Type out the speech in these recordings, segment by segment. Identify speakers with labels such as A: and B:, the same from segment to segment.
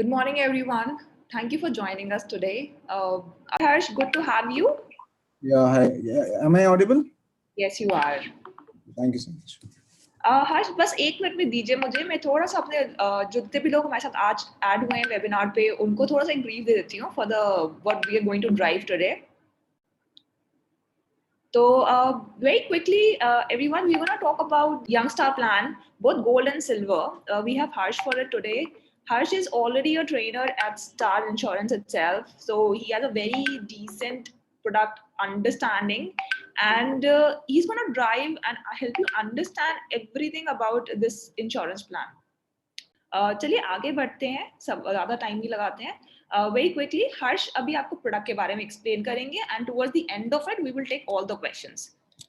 A: Good morning, everyone. Thank you for joining us today. Harsh, good to have you.
B: Yeah, hi. Yeah, am I audible?
A: Yes, you are.
B: Thank you so much.
A: हर्ष बस 1 minute में दीजिए मुझे मैं थोड़ा सा अपने जो जितने भी लोग हमारे साथ आज ऐड हुए हैं वेबिनार पे उनको थोड़ा सा एक ब्रीफ दे देती हूँ for the what we are going to drive today So, very quickly, everyone, we're going to talk about Young Star Plan, both gold and silver. We have Harsh for it today. Harsh is already a trainer at Star Insurance itself, so he has a very decent product understanding, and he's going to drive and help you understand everything about this insurance plan. चलिए आगे बढ़ते हैं सब ज़्यादा time नहीं लगाते हैं very quickly हर्ष अभी आपको प्रोडक्ट के बारे में एक्सप्लेन करेंगे and towards the end of it we will take all the questions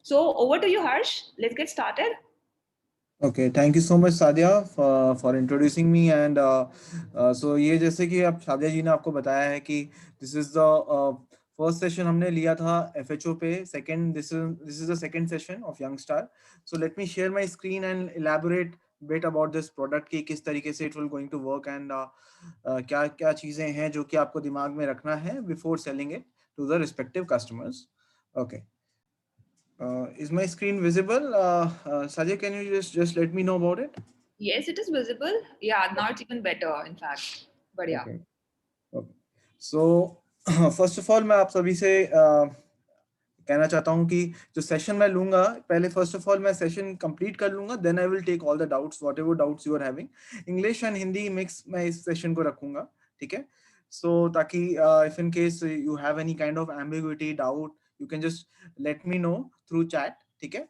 A: so over to you Harsh let's get started
B: Okay, thank you so much Sadia for introducing me and so ये जैसे कि आप सादिया जी ने आपको बताया है कि this is the first session हमने लिया था FHO पे second this is the second session of Youngstar. So let me share my screen and elaborate bit about this product कि किस तरीके से it will going to work and क्या क्या चीजें हैं जो कि आपको दिमाग में रखना है before selling it to the respective customers. Okay. Is my screen visible? Sajay, can you just let me know about it?
A: yes it is visible yeah now it's even better in fact but yeah
B: Okay. Okay. So first of all मैं आप सभी से कहना चाहता हूँ कि जो session मैं लूंगा पहले फर्स्ट ऑफ ऑल मैं सेशन कंप्लीट कर लूंगा then I will take all the doubts whatever doubts you are having English and Hindi mix मैं इस सेशन को रखूंगा ठीक है सो ताकि if in case you have any kind of ambiguity doubt you can just let me know through chat ठीक है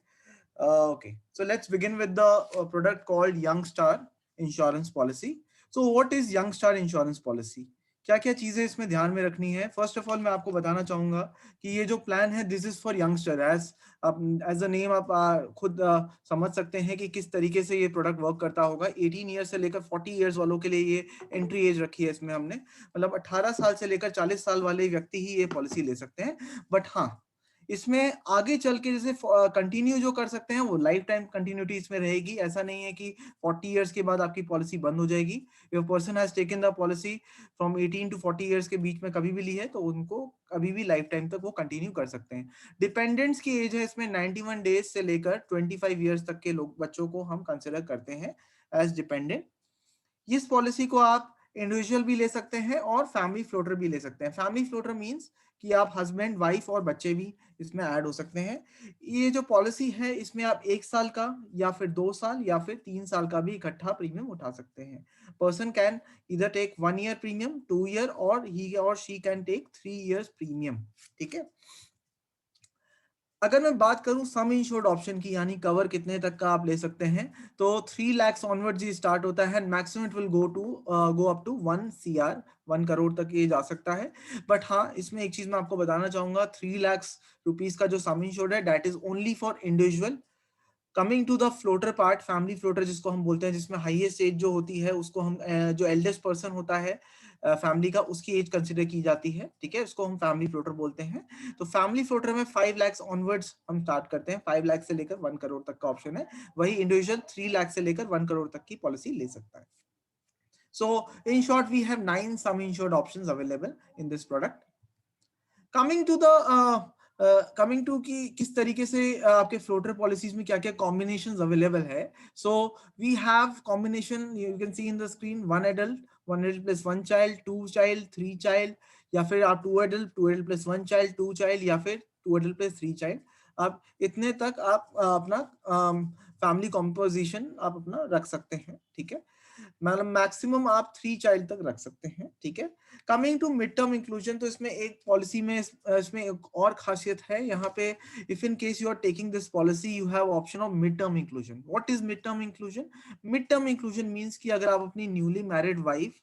B: okay, so let's begin with the product called Youngstar Insurance Policy. So what is Youngstar Insurance Policy? क्या क्या चीजें इसमें ध्यान में रखनी है फर्स्ट ऑफ ऑल मैं आपको बताना चाहूंगा कि ये जो प्लान है this is for youngster as a name आप खुद समझ सकते हैं कि किस तरीके से ये प्रोडक्ट वर्क करता होगा 18 ईयर से लेकर 40 ईयर्स वालों के लिए ये एंट्री एज रखी है इसमें हमने मतलब 18 साल से लेकर 40 साल वाले व्यक्ति ही ये पॉलिसी ले सकते हैं बट हाँ इसमें आगे चल के जैसे कंटिन्यू जो कर सकते हैं वो लाइफ टाइम कंटिन्यूटी इसमें रहेगी ऐसा नहीं है कि 40 इयर्स के बाद आपकी पॉलिसी बंद हो जाएगी if person has taken the policy from 18 to 40 years के बीच में कभी भी ली है तो उनको अभी भी लाइफ टाइम तक वो कंटिन्यू कर सकते हैं डिपेंडेंट्स की एज है इसमें 91 डेज से लेकर 25 इयर्स तक के लोग बच्चों को हम कंसिडर करते हैं एज डिपेंडेंट इस पॉलिसी को आप इंडिविजुअल भी ले सकते हैं और फैमिली फ्लोटर भी ले सकते हैं फैमिली फ्लोटर मींस कि आप हस्बैंड वाइफ और बच्चे भी इसमें ऐड हो सकते हैं ये जो पॉलिसी है इसमें आप 1 साल का या फिर 2 साल या फिर 3 साल का भी इकट्ठा प्रीमियम उठा सकते हैं पर्सन कैन इधर टेक 1 ईयर प्रीमियम 2 ईयर और ही और she can take 3 years premium ठीक है अगर मैं बात करूं सम इंश्योर्ड ऑप्शन की यानी कवर कितने तक का आप ले सकते हैं तो 3 lakhs ऑनवर्ड्स ही स्टार्ट होता है maximum it will go up to 1 crore तक ये जा सकता है बट हाँ इसमें एक चीज मैं आपको बताना चाहूंगा 3 lakhs रुपीज का जो सम इंश्योर्ड है that is only for individual coming to the floater part family floater जिसको हम बोलते हैं जिसमें हाईएस्ट एज जो होती है उसको हम जो एल्डेस्ट पर्सन होता है फैमिली का उसकी एज कंसिडर की जाती है ठीक है उसको हम फैमिली फ्लोटर बोलते हैं तो फैमिली फ्लोटर में 5 lakhs ऑनवर्ड्स हम स्टार्ट करते हैं 5 लाख से लेकर 1 करोड़ तक का ऑप्शन है वही इंडिविजुअल 3 लाख से लेकर 1 करोड़ तक की पॉलिसी ले सकता है so in short we have 9 sum insured options available in this product coming to the coming to कि किस तरीके से आपके फ्लोटर पॉलिसीज में क्या क्या कॉम्बिनेशंस अवेलेबल है so we have combination you can see in the screen 1 adult plus 1 child 2 child 3 child या फिर आप 2 adult plus 1 child 2 child या फिर 2 adult plus 3 child आप इतने तक आप अपना फैमिली कॉम्पोजिशन आप अपना रख सकते हैं ठीक है मतलब मैक्सिमम आप 3 child तक रख सकते हैं ठीक है coming to mid term inclusion तो इसमें एक पॉलिसी में इसमें एक और खासियत है यहाँ पे if in case you are taking this policy you have option of mid term inclusion what is mid term inclusion means कि अगर आप अपनी न्यूली मैरिड वाइफ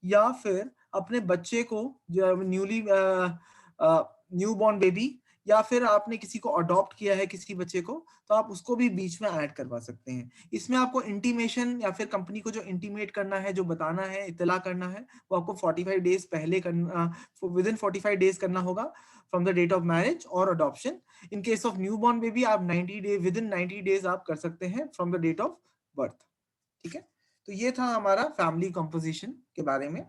B: या फिर अपने बच्चे को जो न्यूली न्यू बॉर्न बेबी या फिर आपने किसी को अडॉप्ट किया है किसी बच्चे को तो आप उसको भी बीच में ऐड करवा सकते हैं इसमें आपको इंटीमेशन या फिर कंपनी को जो इंटीमेट करना है जो बताना है इतला करना है वो आपको 45 डेज पहले करना विद इन 45 डेज करना होगा from the date of marriage और adoption in case of newborn baby आप 90 डे विद इन 90 डेज आप कर सकते हैं from the date of birth ठीक है तो ये था हमारा फैमिली कंपोजिशन के बारे में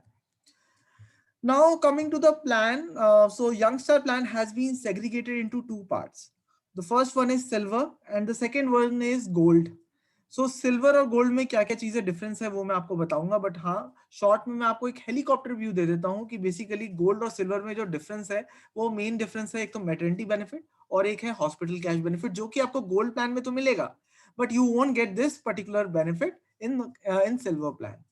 B: Now coming to the plan, so Youngstar plan has been segregated into two parts. The first one is silver and the second one is gold. So silver और गोल्ड में क्या क्या चीजें डिफरेंस है वो मैं आपको बताऊंगा, बट हाँ शॉर्ट में मैं आपको एक हेलीकॉप्टर व्यू दे देता हूँ कि बेसिकली गोल्ड और सिल्वर में जो डिफरेंस है वो मेन डिफरेंस है, एक तो मैटरनिटी बेनिफिट और एक है हॉस्पिटल कैश बेनिफिट, जो कि आपको गोल्ड प्लान में तो मिलेगा but you won't get this particular benefit in silver plan.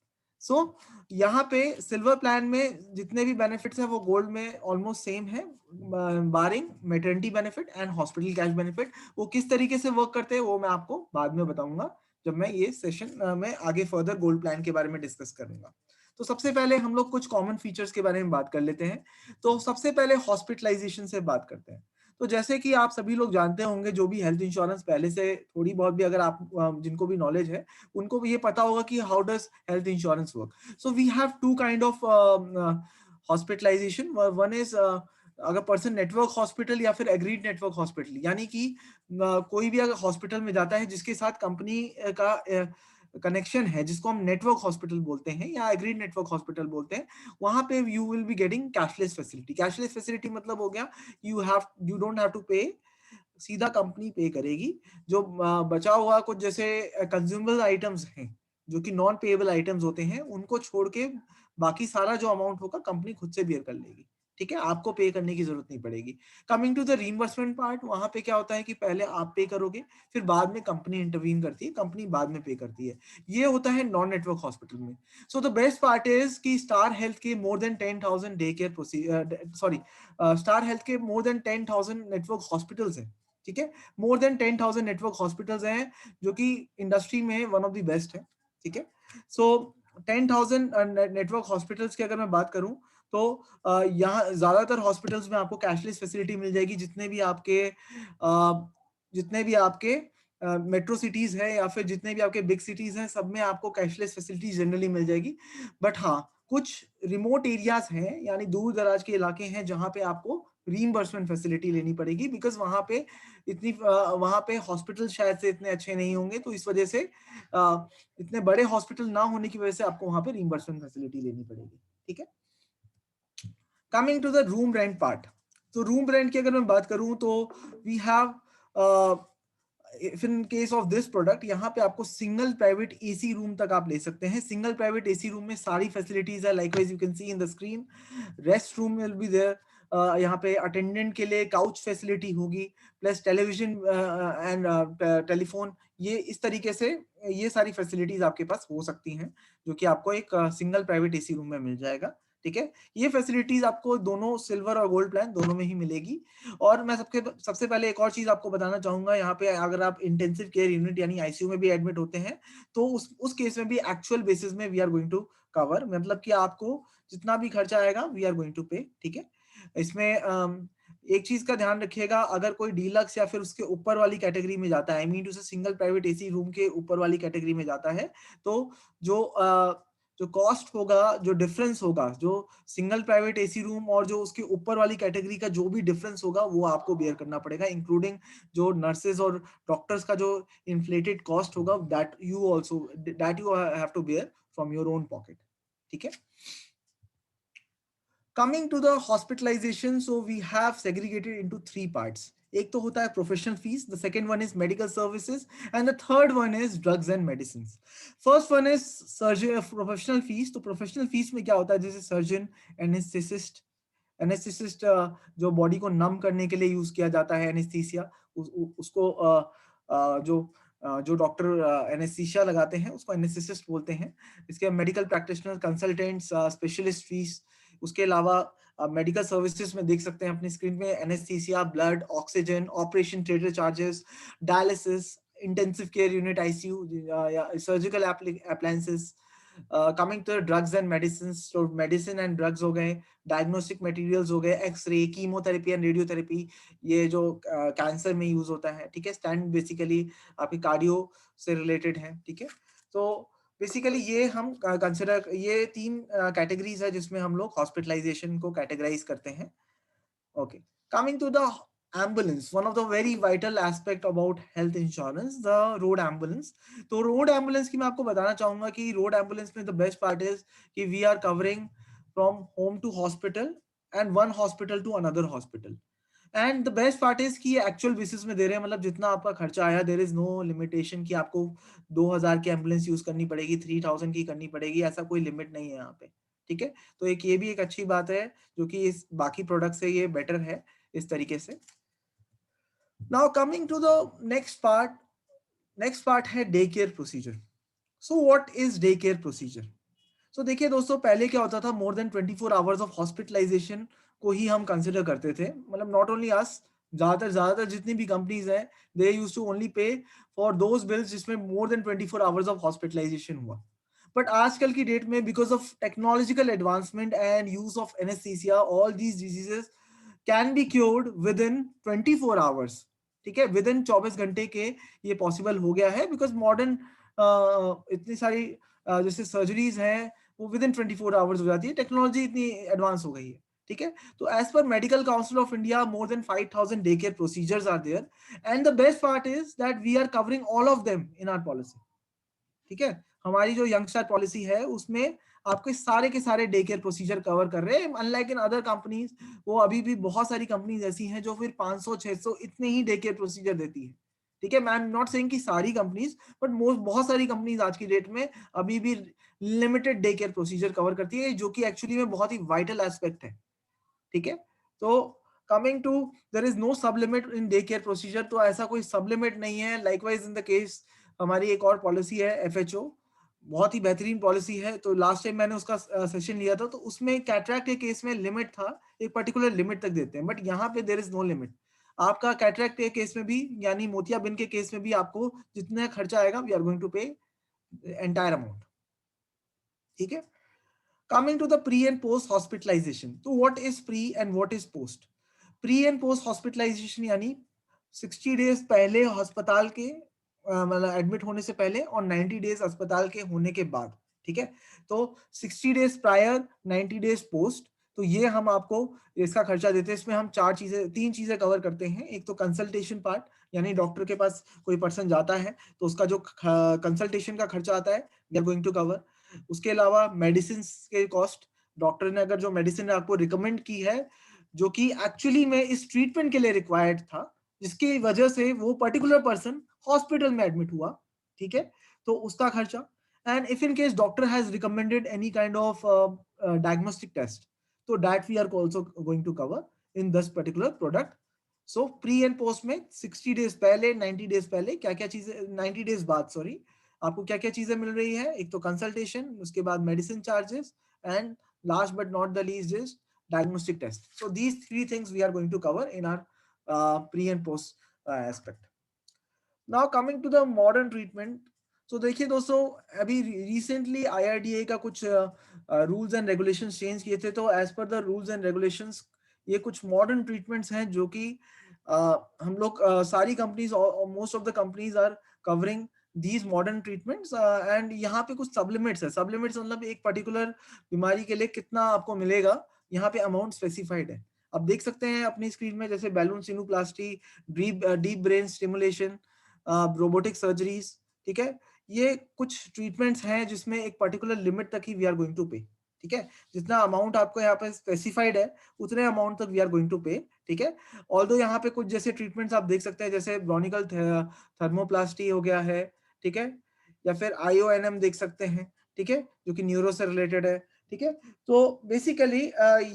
B: So यहाँ पे सिल्वर प्लान में जितने भी बेनिफिट्स है वो गोल्ड में ऑलमोस्ट सेम है, barring maternity benefit and hospital cash benefit. वो किस तरीके से वर्क करते हैं वो मैं आपको बाद में बताऊंगा जब मैं ये सेशन में आगे फर्दर गोल्ड प्लान के बारे में डिस्कस करूंगा. तो सबसे पहले हम लोग कुछ कॉमन फीचर्स के बारे में बात कर लेते हैं. तो सबसे पहले हॉस्पिटलाइजेशन से बात करते हैं. तो जैसे कि आप सभी लोग जानते होंगे, जो भी हेल्थ इंश्योरेंस पहले से थोड़ी बहुत भी अगर आप जिनको भी नॉलेज है उनको भी ये पता होगा कि how does health insurance work. So we have two kind of hospitalisation. One is अगर पर्सन नेटवर्क हॉस्पिटल या फिर एग्रीड नेटवर्क हॉस्पिटल, यानी कि कोई भी अगर हॉस्पिटल में जाता है जिसके साथ कंपनी का कनेक्शन है, जिसको हम नेटवर्क हॉस्पिटल बोलते हैं या एग्रीड नेटवर्क हॉस्पिटल बोलते हैं, वहां पे you will be getting cashless facility. Cashless facility मतलब हो गया यू डोंट हैव टू पे, सीधा कंपनी पे करेगी. जो बचा हुआ कुछ जैसे कंज्यूमेबल आइटम्स हैं जो कि नॉन पेएबल आइटम्स होते हैं, उनको छोड़ के बाकी सारा जो अमाउंट होगा कंपनी खुद से बियर कर लेगी. ठीक है, आपको पे करने की जरूरत नहीं पड़ेगी. Coming to the reimbursement part, वहां पे क्या होता है कि पहले आप पे करोगे, फिर बाद में कंपनी इंटरवीन करती है, कंपनी बाद में पे करती है. ये होता है नॉन नेटवर्क हॉस्पिटल में. So the best part is कि स्टार हेल्थ के more than 10,000 day care sorry star health के मोर देन 10,000 नेटवर्क हॉस्पिटल्स हैं. ठीक है, मोर देन 10,000 नेटवर्क हॉस्पिटल्स हैं जो कि इंडस्ट्री में वन ऑफ द बेस्ट है. ठीक है, सो 10,000 नेटवर्क हॉस्पिटल्स की अगर मैं बात करूं तो यहाँ ज्यादातर हॉस्पिटल्स में आपको कैशलेस फैसिलिटी मिल जाएगी. जितने भी आपके मेट्रो सिटीज है या फिर जितने भी आपके बिग सिटीज हैं, सब में आपको कैशलेस फैसिलिटी जनरली मिल जाएगी. बट हाँ, कुछ रिमोट एरियाज हैं यानी दूर दराज के इलाके हैं जहां पे आपको रीइंबर्समेंट फैसिलिटी लेनी पड़ेगी, बिकॉज वहां पे हॉस्पिटल शायद से इतने अच्छे नहीं होंगे, तो इस वजह से इतने बड़े हॉस्पिटल ना होने की वजह से आपको वहां पे रीइंबर्समेंट फैसिलिटी लेनी पड़ेगी. ठीक है, coming to the room rent part. तो रूम रेंट की अगर मैं बात करूं तो we have if in case of this product, यहाँ पे आपको सिंगल प्राइवेट एसी रूम तक आप ले सकते हैं. सिंगल प्राइवेट एसी रूम में सारी फैसिलिटीज है, likewise you can see in the screen. Rest room will be there, यहाँ पे अटेंडेंट के लिए काउच फैसिलिटी होगी, प्लस टेलीविजन एंड टेलीफोन. ये इस तरीके से ये सारी फैसिलिटीज आपके पास हो सकती हैं जो कि आपको एक सिंगल प्राइवेट एसी रूम में मिल जाएगा. ठीक है, ये फैसिलिटीज आपको दोनों सिल्वर और गोल्ड प्लान दोनों में ही मिलेगी. और मैं सबसे पहले एक और चीज आपको बताना चाहूंगा, यहाँ पे अगर आप इंटेंसिव केयर यूनिट यानी आईसीयू में भी एडमिट होते हैं तो उस केस में भी एक्चुअल बेसिस में we are going to cover, मतलब कि आपको जितना भी खर्चा आएगा वी आर गोइंग टू पे. ठीक है, इसमें एक चीज का ध्यान रखिएगा, अगर कोई डीलक्स या फिर उसके ऊपर वाली कैटेगरी में जाता है, आई मीन टू से सिंगल प्राइवेट एसी रूम के ऊपर वाली कैटेगरी में जाता है, तो जो कॉस्ट होगा, जो डिफरेंस होगा, जो सिंगल प्राइवेट एसी रूम और जो उसके ऊपर वाली कैटेगरी का जो भी डिफरेंस होगा वो आपको बेयर करना पड़ेगा, इंक्लूडिंग जो नर्सेज और डॉक्टर्स का जो इन्फ्लेटेड कॉस्ट होगा, that you have to bear from your own pocket. ठीक है, coming to the hospitalization, so we have segregated into three parts. एक तो होता है professional fees, the second one is medical services and the third one is drugs and medicine. First one is surgeon professional fees. तो professional fees में क्या होता है, जैसे सर्जन, एनेस्थेसिस्ट जो बॉडी को नम करने के लिए यूज किया जाता है एनेस्थीसिया, उसको जो डॉक्टर एनेस्थीसिया लगाते हैं उसको एनेस्थेसिस्ट बोलते हैं. इसके medical practitioner, consultants, specialist fees. उसके अलावा मेडिकल सर्विसेज में देख सकते हैं अपनी स्क्रीन में, anaesthesia, blood, oxygen, operation theatre charges, dialysis, intensive care unit ICU, surgical appliances. Coming to drugs and medicine, तो मेडिसिन एंड ड्रग्स हो गए, डायग्नोस्टिक मटेरियल्स हो गए, एक्सरे, कीमोथेरेपी एंड रेडियोथेरेपी, ये जो कैंसर में यूज होता है. ठीक है, स्टैंड बेसिकली आपकी कार्डियो से रिलेटेड है. ठीक है, तो बेसिकली ये हम कंसिडर, ये तीन कैटेगरीज है जिसमें हम लोग हॉस्पिटलाइजेशन को कैटेगराइज करते हैं. Okay, coming to the ambulance, one of the very vital aspect about health insurance, the road ambulance. तो road ambulance की मैं आपको बताना चाहूंगा कि road ambulance में the best part is कि we are covering from home to hospital and one hospital to another hospital. And the best part is कि ये एक्चुअल बेसिस में दे रहे हैं, मतलब जितना आपका खर्चा आया, देयर इज नो लिमिटेशन कि आपको 2000 की एम्बुलेंस यूज करनी पड़ेगी, 3000 की करनी पड़ेगी, ऐसा कोई लिमिट नहीं है यहाँ पे, ठीक है। तो एक ये भी एक अच्छी बात है जो कि इस बाकी प्रोडक्ट से ये बेटर है इस तरीके से। Now coming to the next part है day care procedure. So what is day care procedure? So देखिए दोस्तों, पहले क्या होता था, more than 24 hours of hospitalisation को ही हम कंसिडर करते थे, मतलब नॉट ओनली अस, ज्यादातर जितनी भी कंपनीज हैं, they used to only pay for those bills जिसमें more than 24 hours of hospitalisation हुआ। बट आजकल की डेट में because of technological advancement and use of anaesthesia, all these diseases can be cured within 24 hours, ठीक है, with in 24 घंटे के ये पॉसिबल हो गया है, बिकॉज मॉडर्न इतनी सारी जैसे सर्जरीज हैं वो विद इन 24 आवर्स हो जाती है, टेक्नोलॉजी इतनी एडवांस हो गई है, ठीक है। तो as per medical council of India, more than 5000 day care procedures are there, and the best part is that we are covering all of them in our policy, ठीक है। हमारी जो यंगस्टार पॉलिसी है उसमें आपके सारे के सारे डे केयर प्रोसीजर कवर कर रहे हैं, अनलाइक इन अदर कंपनीज। वो अभी भी बहुत सारी कंपनीज ऐसी हैं जो फिर 500 600 इतने ही डे केयर प्रोसीजर देती है, ठीक है। मैं आई एम नॉट सेइंग कि सारी कंपनीज, बट मोस्ट बहुत सारी कंपनीज आज की डेट में अभी भी limited day care procedure cover करती है, जो कि एक्चुअली में बहुत ही वाइटल एस्पेक्ट है, ठीक है। तो coming to, there is no sub limit in day care procedure, तो ऐसा कोई सब लिमिट नहीं है। लाइकवाइज इन द केस हमारी एक और पॉलिसी है एफएचओ, बहुत ही बेहतरीन पॉलिसी है। तो लास्ट टाइम मैंने उसका सेशन लिया था, तो उसमें कैटरैक्ट के केस में लिमिट था, एक पर्टिकुलर लिमिट तक देते हैं, बट यहाँ पे देयर इज नो लिमिट। आपका कैटरैक्ट के केस में भी, यानी मोतियाबिंद के केस में भी, आपको जितना खर्चा आएगा वी आर गोइंग टू पे एंटायर अमाउंट, ठीक है। Coming to the pre and post hospitalization, so what is pre and what is post? Pre and post hospitalization यानी 60 डेज पहले अस्पताल के मतलब एडमिट होने से पहले और 90 डेज अस्पताल के होने के बाद, ठीक है। तो 60 डेज प्रायर, 90 डेज पोस्ट, तो ये हम आपको इसका खर्चा देते हैं। इसमें हम तीन चीजें कवर करते हैं। एक तो कंसल्टेशन पार्ट, यानी डॉक्टर के पास कोई पर्सन जाता है तो उसका जो कंसल्टेशन का खर्चा आता है we are going to cover. उसके अलावा मेडिसिन के कॉस्ट, डॉक्टर ने अगर जो मेडिसिन आपको रिकमेंड की है जो कि एक्चुअली में इस ट्रीटमेंट के लिए रिक्वायर्ड था, जिसकी वजह से वो पर्टिकुलर पर्सन हॉस्पिटल में एडमिट हुआ, ठीक है, तो उसका खर्चा। And if in case doctor has recommended any kind of diagnostic test, तो that we are also going to cover in this particular product. So pre and post में 60 days पहले, 90 डेज पहले क्या क्या चीजें, 90 डेज बाद सॉरी, आपको क्या क्या चीजें मिल रही है। एक तो कंसल्टेशन, उसके बाद medicine charges, and last but not the least is diagnostic test. So these three things we are going to cover in our pre and post aspect. Now coming to the modern treatment. So देखिए दोस्तों, अभी recently IRDA का कुछ rules and regulations change किए थे। तो as per the rules and regulations ये कुछ मॉडर्न ट्रीटमेंट्स हैं जो कि हम लोग सारी companies, most of the companies are covering these modern treatments, and यहाँ पे कुछ सब्लिमिट्स है। सब्लिमिट्स मतलब एक पर्टिकुलर बीमारी के लिए कितना आपको मिलेगा, यहाँ पे अमाउंट स्पेसिफाइड है। आप देख सकते हैं अपनी स्क्रीन में, जैसे balloon sinuplasty, deep brain stimulation, robotic surgeries, ठीक है। ये कुछ ट्रीटमेंट्स हैं जिसमें एक पर्टिकुलर लिमिट तक ही वी आर गोइंग टू पे, ठीक है। जितना अमाउंट आपको यहाँ पे स्पेसिफाइड है उतने अमाउंट तक वी आर गोइंग टू पे, ठीक है। ऑल्दो यहाँ पे कुछ जैसे ट्रीटमेंट्स आप देख सकते हैं, जैसे ब्रोनिकल थर्मोप्लास्टी हो गया है, ठीक है, या फिर IONM देख सकते हैं, ठीक है, जो कि न्यूरो से रिलेटेड है, ठीक है। तो बेसिकली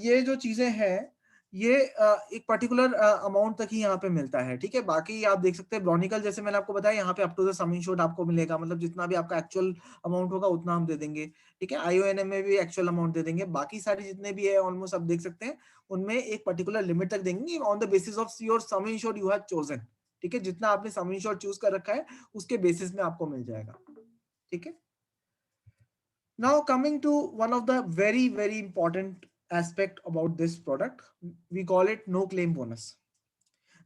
B: ये जो चीजें हैं ये एक पर्टिकुलर अमाउंट तक ही यहाँ पे मिलता है, ठीक है। बाकी आप देख सकते हैं ब्रोनिकल, जैसे मैंने आपको बताया, यहाँ पे up to the sum insured आपको मिलेगा, मतलब जितना भी आपका एक्चुअल अमाउंट होगा उतना हम दे देंगे, ठीक है। IONM में भी एक्चुअल अमाउंट दे देंगे। बाकी सारे जितने भी है ऑलमोस्ट आप देख सकते हैं उनमें एक पर्टिकुलर लिमिट तक देंगे on the basis of your sum insured you have chosen, ठीक है। जितना आपने सम इंश्योर्ड चूज कर रखा है उसके बेसिस में आपको मिल जाएगा, ठीक है। Now coming to one of the very important aspect about this product, we call it no claim bonus.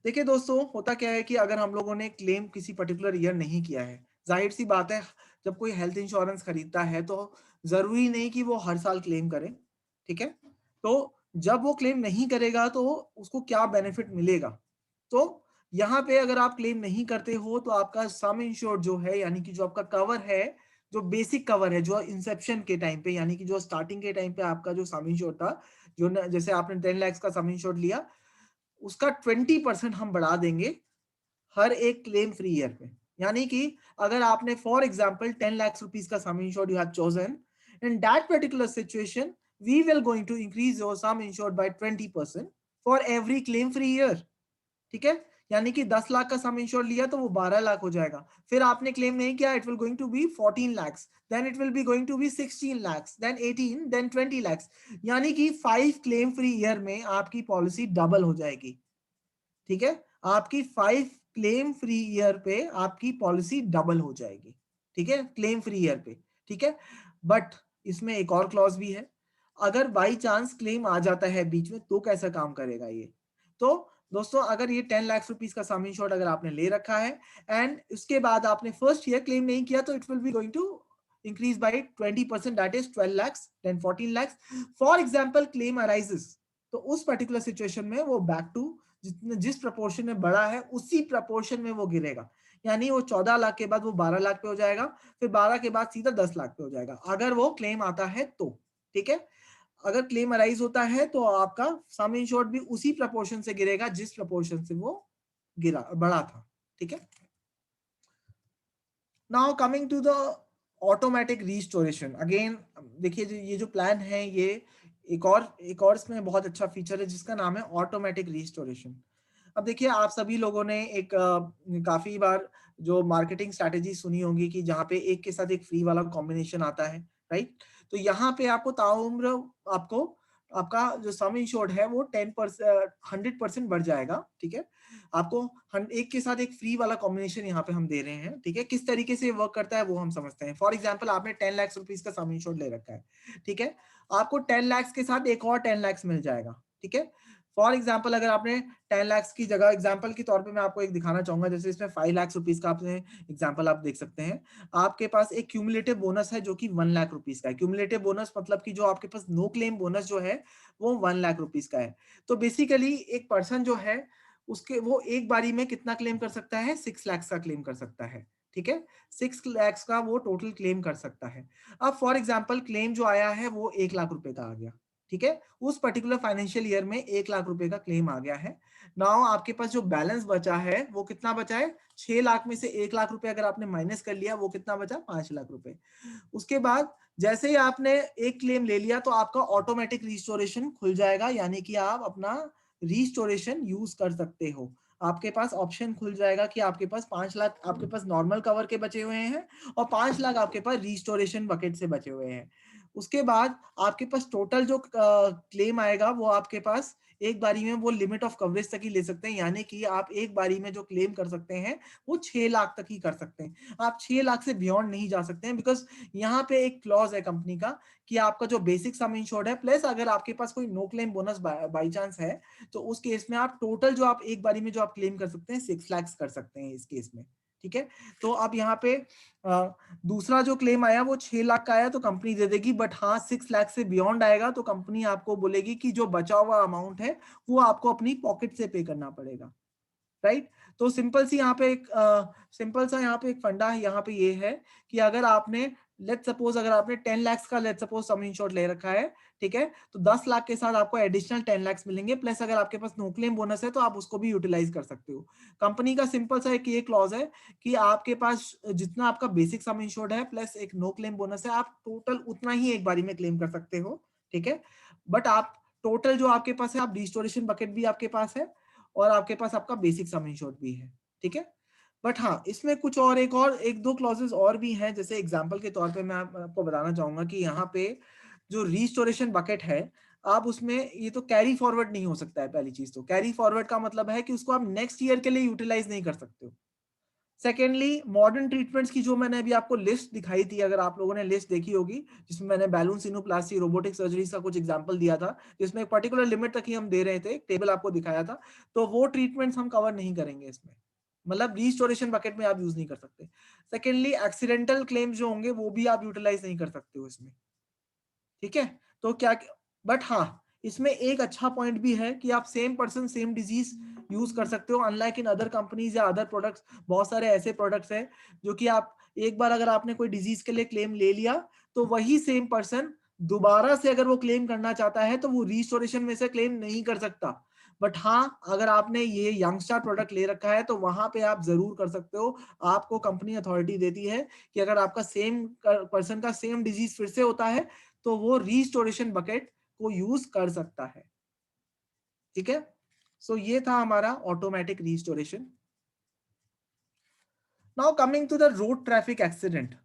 B: देखिए दोस्तों, होता क्या है कि अगर हम लोगों ने क्लेम किसी पर्टिकुलर ईयर नहीं किया है, जाहिर सी बात है जब कोई हेल्थ इंश्योरेंस खरीदता है तो जरूरी नहीं कि वो हर साल क्लेम करे, ठीक है। तो जब वो क्लेम नहीं करेगा तो उसको क्या बेनिफिट मिलेगा, तो यहाँ पे अगर आप क्लेम नहीं करते हो तो आपका सम इंश्योर्ड जो है, यानी कि जो आपका कवर है जो बेसिक कवर है, जो इंसेप्शन के टाइम पे, यानी कि जो स्टार्टिंग के टाइम पे आपका जो सम इंश्योर्ड था, जो जैसे आपने 10 लाख का सम इंश्योर्ड लिया, उसका 20% हम बढ़ा देंगे हर एक क्लेम फ्री ईयर पे। यानी कि अगर आपने फॉर एग्जांपल 10 लाख रुपीस का sum insured you have chosen, in that particular situation we will going to increase your sum insured by 20% for every claim free year. ठीक है, यानी कि 10 लाख का सम इंश्योर लिया तो वो 12 लाख हो जाएगा। फिर आपने क्लेम नहीं किया, it will going to be 14 lakhs, then it will be going to be 16 lakhs, then 18, then 20 lakhs। यानी कि 5 क्लेम फ्री ईयर में आपकी पॉलिसी डबल हो जाएगी। ठीक है, आपकी 5 क्लेम फ्री ईयर पे आपकी पॉलिसी डबल हो जाएगी। ठीक है, क्लेम फ्री ईयर पे। ठीक है, बट इसमें एक और क्लॉज भी है, अगर बाई चांस क्लेम आ जाता है बीच में तो कैसा काम करेगा ये। तो दोस्तों, अगर ये 10 लाख रुपीस का सम इंश्योर्ड अगर आपने ले रखा है एंड उसके बाद आपने फर्स्ट ईयर क्लेम नहीं किया, तो it will be going to increase by 20%, that is 12 lakhs, then 14 lakhs। For example claim arises, तो उस पर्टिकुलर सिचुएशन में वो बैक टू जिस प्रपोर्शन में बड़ा है उसी प्रपोर्शन में वो गिरेगा। यानी वो 14 लाख के बाद वो 12 लाख पे हो जाएगा, फिर 12 के बाद सीधा 10 लाख पे हो जाएगा, अगर वो क्लेम आता है तो। ठीक है, अगर क्लेम अराइज होता है तो आपका सम इंश्योर्ड भी उसी प्रपोर्शन से गिरेगा जिस प्रपोर्शन से वो गिरा बड़ा था। ठीक है, now coming to the automatic restoration. Again देखिए, ये जो प्लान है ये एक और इसमें बहुत अच्छा फीचर है जिसका नाम है ऑटोमेटिक रीस्टोरेशन। अब देखिए, आप सभी लोगों ने एक काफी बार जो मार्केटिंग स्ट्रैटेजी सुनी होगी कि जहाँ पे एक के साथ एक फ्री वाला कॉम्बिनेशन आता है, राइट। तो यहाँ पे आपको ताउम्र आपको आपका जो सम इंश्योर्ड है वो 10% 100% बढ़ जाएगा। ठीक है, आपको एक के साथ एक फ्री वाला कॉम्बिनेशन यहाँ पे हम दे रहे हैं। ठीक है, किस तरीके से वर्क करता है वो हम समझते हैं। फॉर एग्जांपल आपने 10 लाख रुपीस का सम इंश्योर्ड ले रखा है। ठीक है, आपको 10 लाख के साथ एक और 10 लाख मिल जाएगा। ठीक है, फॉर एग्जाम्पल अगर आपने 10 लाख की जगह, एग्जाम्पल के तौर पे मैं आपको एक दिखाना चाहूंगा, जैसे इसमें 5 लाख रुपीस का आपने एग्जाम्पल आप देख सकते हैं। आपके पास एक क्यूमुलेटिव बोनस है जो कि 1 लाख रुपीस का है। क्यूमुलेटिव बोनस मतलब कि जो आपके पास नो क्लेम बोनस जो है वो 1 लाख रुपीस का है। तो बेसिकली एक पर्सन जो है उसके वो एक बारी में कितना क्लेम कर सकता है, 6 लाख का क्लेम कर सकता है। ठीक है, 6 लाख का वो टोटल क्लेम कर सकता है। अब फॉर एग्जाम्पल क्लेम जो आया है वो 1 लाख रुपए का आ गया। ठीक है, उस पर्टिकुलर फाइनेंशियल ईयर में 1 लाख रुपए का क्लेम आ गया है। नाउ आपके पास जो बैलेंस बचा है वो कितना बचा है, 6 लाख में से 1 लाख रुपए अगर आपने माइनस कर लिया, वो कितना बचा, 5 लाख रुपए। उसके बाद जैसे ही आपने एक क्लेम ले लिया तो आपका ऑटोमेटिक रिस्टोरेशन खुल जाएगा, यानी कि आप अपना रिस्टोरेशन यूज कर सकते हो। आपके पास ऑप्शन खुल जाएगा कि आपके पास 5 लाख आपके पास नॉर्मल कवर के बचे हुए हैं और 5 लाख आपके पास रिस्टोरेशन बकेट से बचे हुए हैं। उसके बाद आपके पास टोटल जो क्लेम आएगा वो आपके पास एक बारी में वो लिमिट ऑफ कवरेज तक ही ले सकते हैं, यानी कि आप एक बारी में जो क्लेम कर सकते हैं वो 6 लाख तक ही कर सकते हैं। आप 6 लाख से बियॉन्ड नहीं जा सकते हैं, बिकॉज यहाँ पे एक क्लॉज है कंपनी का कि आपका जो बेसिक सम इंश्योर्ड है प्लस अगर आपके पास कोई no claim bonus by chance है तो उस केस में आप टोटल जो आप एक बारी में जो आप क्लेम कर सकते हैं 6 लाख कर सकते हैं इस केस में। ठीक है, तो अब यहाँ पे दूसरा जो क्लेम आया वो 6 लाख का आया तो कंपनी दे देगी, बट हाँ 6 लाख से बियॉन्ड आएगा तो कंपनी आपको बोलेगी कि जो बचा हुआ अमाउंट है वो आपको अपनी पॉकेट से पे करना पड़ेगा। राइट, तो सिंपल सा यहाँ पे एक फंडा है यहाँ पे ये है कि अगर आपने लेट सपोज अगर आपने 10 लाख का लेट सपोज सम इंश्योर्ड ले रखा है, ठीक है, तो 10 लाख के साथ आपको एडिशनल 10 लाख मिलेंगे, प्लस अगर आपके पास नो क्लेम बोनस है तो आप उसको भी यूटिलाइज कर सकते हो। कंपनी का सिंपल सा एक ये क्लॉज है कि आपके पास जितना आपका बेसिक सम इंश्योर्ड है प्लस एक नो क्लेम बोनस है, आप टोटल उतना ही एक बारी में क्लेम कर सकते हो। ठीक है, बट आप टोटल जो आपके पास है, आप रिस्टोरेशन बकेट भी आपके पास है और आपके पास आपका बेसिक सम इंश्योर्ड भी है। ठीक है, बट हाँ इसमें कुछ और एक दो क्लॉजेस और भी हैं। जैसे एग्जांपल के तौर पे मैं आपको बताना चाहूंगा कि यहाँ पे जो रिस्टोरेशन बकेट है, आप उसमें ये तो कैरी फॉरवर्ड नहीं हो सकता है। पहली चीज तो कैरी फॉरवर्ड का मतलब है कि उसको आप नेक्स्ट ईयर के लिए यूटिलाइज नहीं कर सकते हो। सेकेंडली, मॉडर्न ट्रीटमेंट्स की जो मैंने अभी आपको लिस्ट दिखाई थी, अगर आप लोगों ने लिस्ट देखी होगी जिसमें मैंने बैलून सिनोप्लास्टी रोबोटिक सर्जरी का कुछ एग्जांपल दिया था, जिसमें एक पर्टिकुलर लिमिट तक ही हम दे रहे थे, एक टेबल आपको दिखाया था, तो वो ट्रीटमेंट्स हम कवर नहीं करेंगे इसमें, मतलब रिस्टोरेशन बकेट में आप यूज नहीं कर सकते। सेकेंडली, एक्सीडेंटल क्लेम्स जो होंगे वो भी आप यूटिलाइज नहीं कर सकते हो इसमें। ठीक है, तो क्या, बट हाँ इसमें एक अच्छा पॉइंट भी है कि आप same person same disease use कर सकते हो, अनलाइक इन अदर कंपनीज या अदर प्रोडक्ट्स। बहुत सारे ऐसे प्रोडक्ट्स हैं जो कि आप एक बार अगर आपने कोई डिजीज के लिए क्लेम ले लिया तो वही सेम पर्सन दोबारा से अगर वो क्लेम करना चाहता है तो वो रिस्टोरेशन में से क्लेम नहीं कर सकता। बट हाँ, अगर आपने ये यंगस्टार प्रोडक्ट ले रखा है तो वहां पे आप जरूर कर सकते हो। आपको कंपनी अथॉरिटी देती है कि अगर आपका सेम पर्सन का सेम डिजीज फिर से होता है तो वो रिस्टोरेशन बकेट को यूज कर सकता है। ठीक है, सो ये था हमारा automatic restoration. Now coming to the road traffic accident.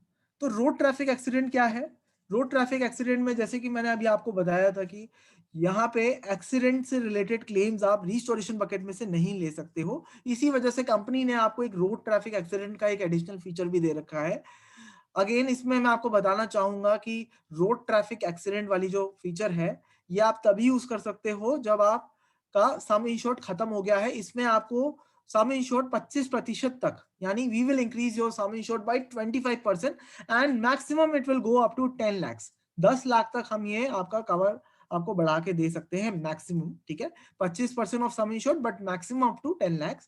B: तो रोड ट्रैफिक एक्सीडेंट क्या है? रोड ट्रैफिक एक्सीडेंट में जैसे कि मैंने अभी आपको बताया था कि यहाँ पे एक्सीडेंट से रिलेटेड क्लेम्स आप रिस्टोरेशन बकेट में से नहीं ले सकते हो। इसी वजह से कंपनी ने आपको एक रोड ट्रैफिक एक्सीडेंट का एक एडिशनल फीचर भी दे रखा है। अगेन इसमें मैं आपको बताना चाहूंगा कि रोड ट्रैफिक एक्सीडेंट वाली जो फीचर है ये आप तभी यूज कर सकते हो जब आपका सम इंश्योर्ड खत्म हो गया है। इसमें आपको सम इंश्योर्ड 25% तक, यानी we will increase your sum insured by 25% and maximum it will go up to 10 lakh. 10 lakh तक हम ये आपका कवर आपको बढ़ा के दे सकते हैं मैक्सिमम। ठीक है, 25% of sum insured but maximum up to 10 lakh.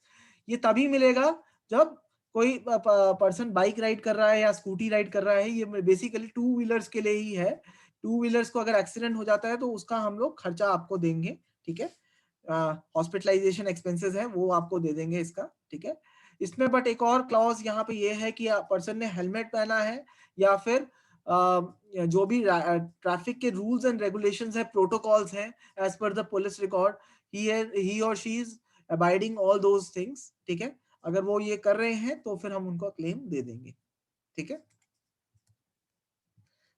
B: ये तभी मिलेगा जब कोई पर्सन बाइक राइड कर रहा है या स्कूटी राइड कर रहा है। ये बेसिकली टू व्हीलर्स के लिए ही है। टू व्हीलर्स को अगर एक्सीडेंट हो जाता है तो उसका हम लोग खर्चा आपको देंगे। ठीक है, हॉस्पिटलाइजेशन एक्सपेंसेस है वो आपको दे देंगे इसका। ठीक है, इसमें बट एक और क्लॉज यहाँ पे ये है कि पर्सन ने हेलमेट पहना है या फिर जो भी ट्रैफिक के रूल्स एंड रेगुलेशंस है, प्रोटोकॉल्स हैं, as per the police record, he और she is abiding all those things. ठीक है, अगर वो ये कर रहे हैं तो फिर हम उनको क्लेम दे देंगे। ठीक है,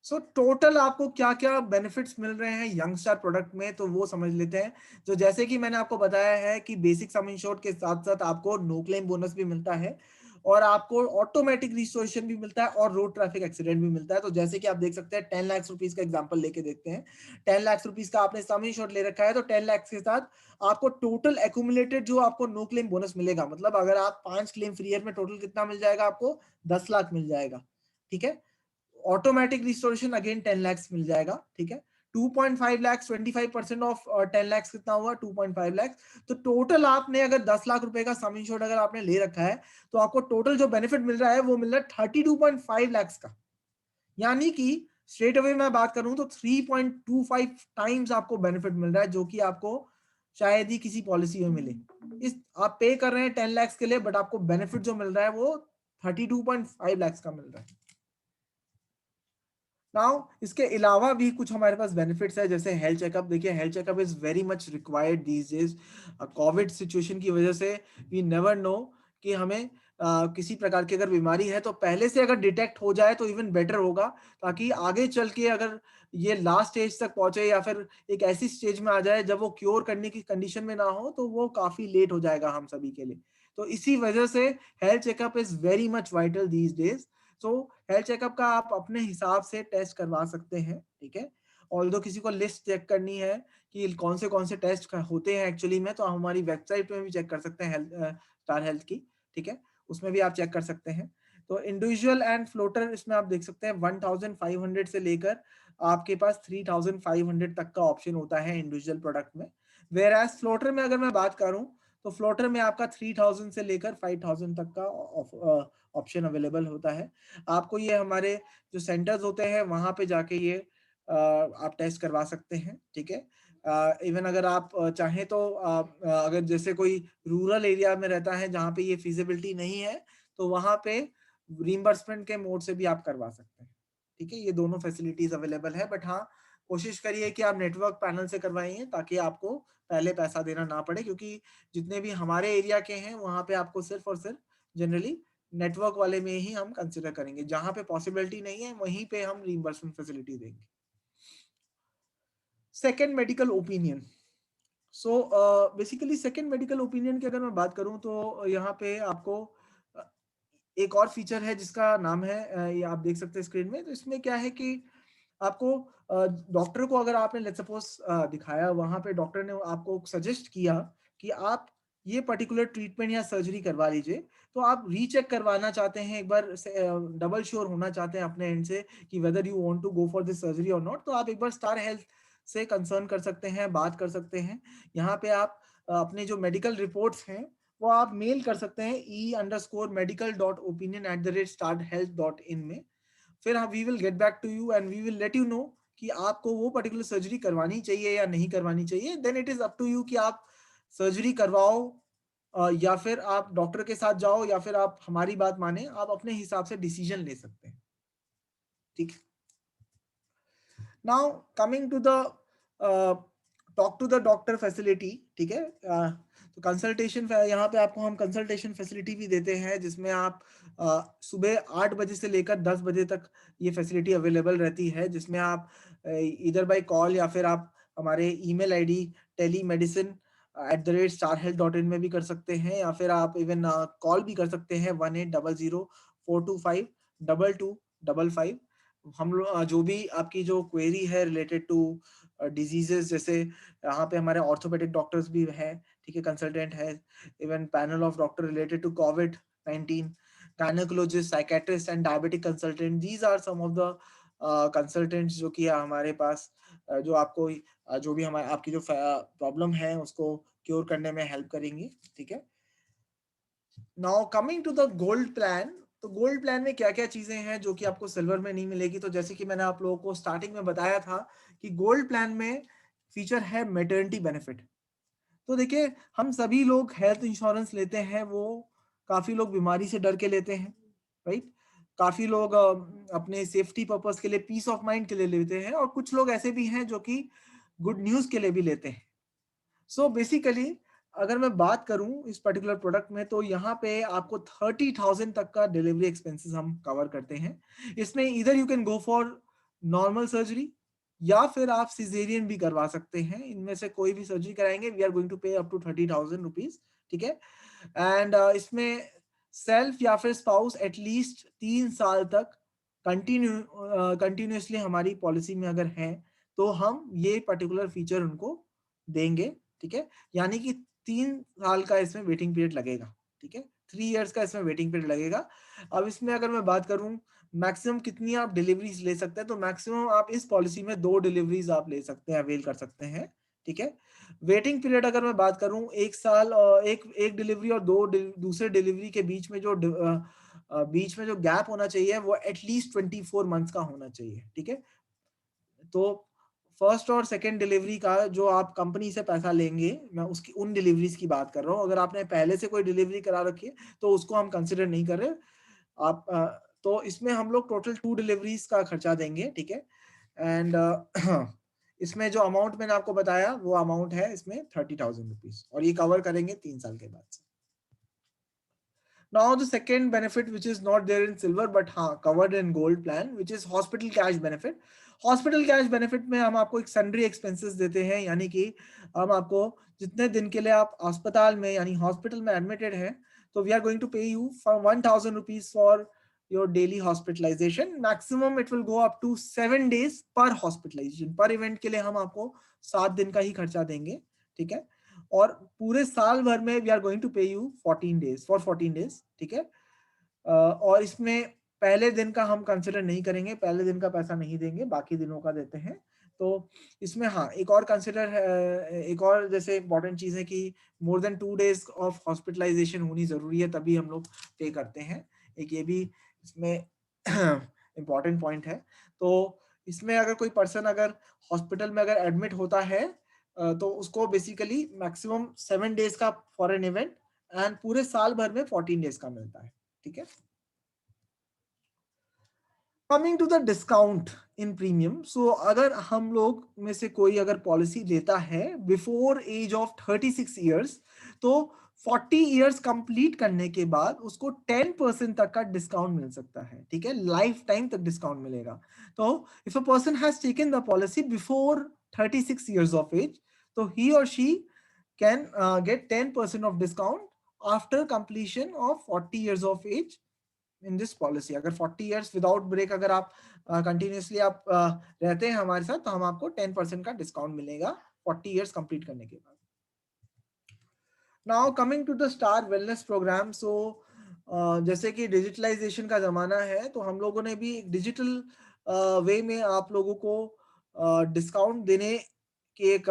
B: सो टोटल आपको क्या क्या बेनिफिट्स मिल रहे हैं यंगस्टार प्रोडक्ट में, तो वो समझ लेते हैं। तो जैसे कि मैंने आपको बताया है कि बेसिक सम इंश्योर्ड के साथ साथ आपको नो क्लेम बोनस भी मिलता है और आपको ऑटोमेटिक रिस्टोरेशन भी मिलता है और रोड ट्रैफिक एक्सीडेंट भी मिलता है। तो जैसे कि आप देख सकते हैं 10 लाख रुपीज का एग्जांपल लेके देखते हैं। 10 लाख रुपीज का आपने सम इंश्योर्ड ले रखा है तो 10 लाख के साथ आपको टोटल एक्यूमुलेटेड जो आपको नो क्लेम बोनस मिलेगा, मतलब अगर आप 5 क्लेम फ्री ईयर में टोटल कितना मिल जाएगा आपको? 10 लाख मिल जाएगा। ठीक है, ऑटोमेटिक रिस्टोरेशन अगेन 10 लाख मिल जाएगा। ठीक है, 2.5 लाख 25% ऑफ 10 लाख कितना हुआ? 2.5 लाख। तो टोटल आपने अगर 10 लाख रुपए का सम इंश्योर्ड अगर आपने ले रखा है तो आपको टोटल जो बेनिफिट मिल रहा है वो मिल रहा है 32.5 लाख का। यानी कि स्ट्रेट अवे मैं बात करूं तो 3.25 टाइम्स आपको बेनिफिट मिल रहा है, जो कि आपको शायद ही किसी पॉलिसी में मिले। इस आप पे कर रहे हैं 10 लाख के लिए बट आपको बेनिफिट जो मिल रहा है वो 32.5 लाख का मिल रहा है। नाउ इसके अलावा भी कुछ हमारे पास बेनिफिट्स है, जैसे हेल्थ चेकअप। देखिए health checkup is very much required these days. Covid situation की वजह से वी नेवर नो कि हमें किसी प्रकार की अगर बीमारी है तो पहले से अगर डिटेक्ट हो जाए तो इवन बेटर होगा, ताकि आगे चल के अगर ये लास्ट स्टेज तक पहुंचे या फिर एक ऐसी स्टेज में आ जाए जब वो क्योर करने की कंडीशन में ना हो तो वो काफी लेट हो जाएगा हम सभी के लिए। तो इसी वजह से health checkup is very much vital these days. So health checkup का आप अपने हिसाब से टेस्ट करवा सकते हैं। ठीक है, ऑल्दो किसी को लिस्ट चेक करनी है कि कौन से टेस्ट होते हैं एक्चुअली में, तो हमारी वेबसाइट में भी चेक कर सकते हैं हेल्थ स्टार हेल्थ की। ठीक है, उसमें भी आप चेक कर सकते हैं। तो इंडिविजुअल एंड फ्लोटर इसमें आप देख सकते हैं 1500 से लेकर आपके पास 3500 तक का ऑप्शन होता है इंडिविजुअल प्रोडक्ट में। वेयर एज फ्लोटर में अगर मैं बात करूं तो फ्लोटर में आपका 3000 से लेकर 5000 तक का ऑप्शन अवेलेबल होता है। आपको ये हमारे जो सेंटर्स होते हैं वहां पे जाके ये आप टेस्ट करवा सकते हैं। ठीक है, इवन अगर आप चाहें तो अगर जैसे कोई रूरल एरिया में रहता है जहाँ पे ये फिजिबिलिटी नहीं है तो वहां पे रिम्बर्समेंट के मोड से भी आप करवा सकते हैं। ठीक है, ये दोनों फैसिलिटीज अवेलेबल है, बट हाँ कोशिश करिए कि आप नेटवर्क पैनल से करवाइए ताकि आपको पहले पैसा देना ना पड़े, क्योंकि जितने भी हमारे एरिया के हैं वहां पे आपको सिर्फ और सिर्फ जनरली नेटवर्क वाले में ही हम कंसिडर करेंगे। जहां पे पॉसिबिलिटी नहीं है वहीं पे हम रीइंबर्समेंट फैसिलिटी देंगे। Second medical opinion. So basically second medical opinion की अगर मैं बात करूं तो यहाँ पे आपको uh, एक और फीचर है जिसका नाम है ये आप देख सकते हैं स्क्रीन में। तो इसमें क्या है कि आपको डॉक्टर को अगर आपने लेट्स सपोज दिखाया, वहां पे डॉक्टर ने आपको सजेस्ट किया कि आप ये पर्टिकुलर ट्रीटमेंट या सर्जरी करवा लीजिए, तो आप रीचेक करवाना चाहते हैं, एक बार डबल श्योर होना चाहते हैं अपने एंड से कि whether you want to go for this surgery और नॉट, तो आप एक बार स्टार हेल्थ से कंसर्न कर सकते हैं, बात कर सकते हैं। यहाँ पे आप अपने जो मेडिकल रिपोर्ट्स हैं वो आप मेल कर सकते हैं e_medical.opinion@starhealth.in में। फिर we will get back to you and we will let you know कि आपको वो पर्टिकुलर सर्जरी करवानी चाहिए या नहीं करवानी चाहिए। Then it is up to you कि आप सर्जरी करवाओ या फिर आप डॉक्टर के साथ जाओ या फिर आप हमारी बात माने, आप अपने हिसाब से डिसीजन ले सकते हैं। ठीक है। Now coming to the talk to the doctor facility. ठीक है। तो कंसल्टेशन, यहाँ पे आपको हम कंसल्टेशन फैसिलिटी भी देते हैं जिसमें आप सुबह 8 बजे से लेकर 10 बजे तक ये फैसिलिटी अवेलेबल रहती है, जिसमें आप इधर बाय कॉल या फिर आप हमारे ईमेल आईडी telemedicine@starhealth.in में भी कर सकते हैं, या फिर आप इवन कॉल भी कर सकते हैं 1800-425-2255। हम लोग जो भी आपकी जो क्वेरी है रिलेटेड टू डिजीजेस, जैसे यहाँ पे हमारे ऑर्थोपेडिक डॉक्टर्स भी हैं, ठीक है, कंसल्टेंट है, even panel of doctor related to कोविड-19, gynaecologist, psychiatrist and diabetic consultant, these are some of the consultants जो कि हमारे पास जो आपको जो भी हमारे आपकी जो प्रॉब्लम है उसको क्योर करने में हेल्प करेंगी। ठीक है। Now coming to the gold plan. तो गोल्ड प्लान में क्या क्या चीजें हैं जो कि आपको सिल्वर में नहीं मिलेगी। तो जैसे कि मैंने आप लोगों को स्टार्टिंग में बताया था कि गोल्ड प्लान में फीचर है मैटरनिटी बेनिफिट। तो देखिए, हम सभी लोग हेल्थ इंश्योरेंस लेते हैं, वो काफी लोग बीमारी से डर के लेते हैं, राइट। काफी लोग अपने सेफ्टी पर्पस के लिए, पीस ऑफ माइंड के लिए लेते हैं, और कुछ लोग ऐसे भी हैं जो कि गुड न्यूज के लिए भी लेते हैं। सो बेसिकली अगर मैं बात करूं इस पर्टिकुलर प्रोडक्ट में, तो यहाँ पे आपको 30,000 तक का डिलीवरी एक्सपेंसेस हम कवर करते हैं। इसमें इधर you can go for normal surgery या फिर आप सिजेरियन भी करवा सकते हैं। इनमें से कोई भी सर्जरी कराएंगे, वी आर गोइंग टू पे अप टू 30,000 रुपीज। ठीक है। एंड इसमें सेल्फ या फिर स्पाउस एटलीस्ट 3 साल तक कंटिन्यूसली हमारी पॉलिसी में अगर है तो हम ये पर्टिकुलर फीचर उनको देंगे। ठीक है। यानी कि 3 साल का इसमें वेटिंग पीरियड लगेगा। ठीक है। 3 इयर्स का इसमें वेटिंग पीरियड लगेगा। अब इसमें अगर मैं बात करूं मैक्सिमम कितनी आप डिलीवरीज ले सकते हैं, तो मैक्सिमम आप इस पॉलिसी में 2 डिलीवरीज आप ले सकते हैं, अवेल कर सकते हैं। ठीक है। वेटिंग पीरियड अगर मैं बात करूं 1 साल, और एक डिलीवरी और दूसरे डिलीवरी के बीच में जो बीच में जो गैप होना चाहिए वो एटलीस्ट 24 मंथ्स का होना चाहिए। ठीक है। तो फर्स्ट और सेकंड डिलीवरी का जो आप कंपनी से पैसा लेंगे, मैं उसकी उन डिलीवरीज की बात कर रहा हूँ। अगर आपने पहले से कोई डिलीवरी करा रखी है तो उसको हम कंसिडर नहीं कर रहे। आप तो इसमें हम लोग टोटल 2 डिलीवरीज का खर्चा देंगे। ठीक है। एंड इसमें जो अमाउंट मैंने आपको बताया वो अमाउंट है इसमें 30,000 रुपीज, और ये कवर करेंगे 3 साल के बाद से। Now the second benefit which is not there in silver but हाँ covered in gold plan, which is hospital cash benefit. Hospital cash benefit में हम आपको एक सन्ड्री एक्सपेंसेस देते हैं, यानी कि हम आपको जितने दिन के लिए आप अस्पताल में यानी हॉस्पिटल में एडमिटेड हैं, तो we are going to pay you for 1,000 rupees for your daily hospitalisation. Maximum it will go up to 7 days per hospitalisation. Per event के लिए हम आपको 7 दिन का ही खर्चा देंगे। ठीक है। और पूरे साल भर में we are going to pay you 14 days for 14 days। ठीक है। और इसमें पहले दिन का हम कंसिडर नहीं करेंगे, पहले दिन का पैसा नहीं देंगे, बाकी दिनों का देते हैं। तो इसमें हाँ एक और कंसिडर एक और जैसे इंपॉर्टेंट चीज है कि more than 2 days of hospitalisation होनी जरूरी है, तभी हम लोग पे करते हैं। एक ये भी इसमें इंपॉर्टेंट पॉइंट है। तो इसमें अगर कोई पर्सन अगर हॉस्पिटल में अगर एडमिट होता है तो उसको बेसिकली मैक्सिमम 7 days का फॉर एन इवेंट एंड पूरे साल भर में 14 days का मिलता है। ठीक है। Coming to the discount in premium. So अगर हम लोग में से कोई अगर पॉलिसी लेता है बिफोर एज ऑफ 36 इयर्स, तो 40 इयर्स कंप्लीट करने के बाद उसको 10% तक का डिस्काउंट मिल सकता है। ठीक है। लाइफ टाइम तक डिस्काउंट मिलेगा। तो if a person has taken the policy before 36 years of age, तो ही और she can get 10% of discount after completion of 40 years of age in this policy. अगर 40 इयर्स विदाउट ब्रेक अगर आप continuously आप रहते हैं हमारे साथ, तो हम आपको 10% का डिस्काउंट मिलेगा 40 इयर्स कंप्लीट करने के बाद। Now coming to the Star wellness programme. So जैसे कि डिजिटलाइजेशन का जमाना है, तो हम लोगों ने भी डिजिटल वे में आप लोगों को डिस्काउंट देने की एक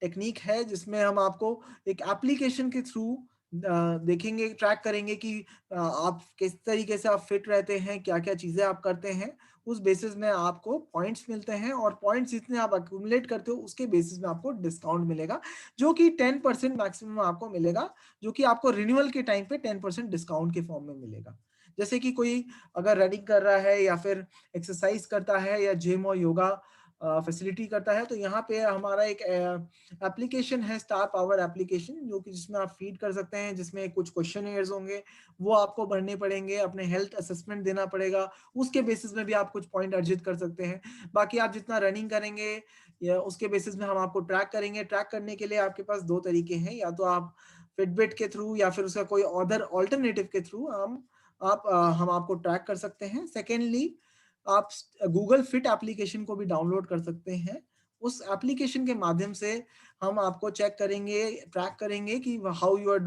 B: टेक्निक है, जिसमें हम आपको एक एप्लीकेशन के थ्रू देखेंगे, ट्रैक करेंगे कि आप किस तरीके से आप फिट रहते हैं, क्या-क्या चीज़ें आप करते हैं, उस बेसिस में आपको पॉइंट्स मिलते हैं और पॉइंट्स जितने आप एक्युमुलेट करते हो उसके बेसिस में आपको डिस्काउंट मिलेगा, जो कि 10% मैक्सिमम आपको मिलेगा, जो कि आपको रिन्यूअल के टाइम पे 10% डिस्काउंट के फॉर्म में मिलेगा। जैसे कि कोई अगर रनिंग कर रहा है या फिर एक्सरसाइज करता है या जिम और योगा फैसिलिटी करता है, तो यहाँ पे हमारा एक एप्लीकेशन है, स्टार पावर एप्लीकेशन, जो कि जिसमें आप फीड कर सकते हैं, जिसमें कुछ क्वेश्चनेयर्स होंगे, वो आपको भरने पड़ेंगे, अपने हेल्थ असेसमेंट देना पड़ेगा, उसके बेसिस में भी आप कुछ पॉइंट अर्जित कर सकते हैं। बाकी आप जितना रनिंग करेंगे या उसके बेसिस में हम आपको ट्रैक करेंगे। ट्रैक करने के लिए आपके पास 2 तरीके हैं, या तो आप फिटबिट के थ्रू या फिर उसका कोई अदर अल्टरनेटिव के थ्रू हम आपको ट्रैक कर सकते हैं। सेकेंडली, आप गूगल फिट एप्लीकेशन को भी डाउनलोड कर सकते हैं। उस एप्लीकेशन के माध्यम से हम आपको चेक करेंगे, ट्रैक करेंगे कि हाउ यू आर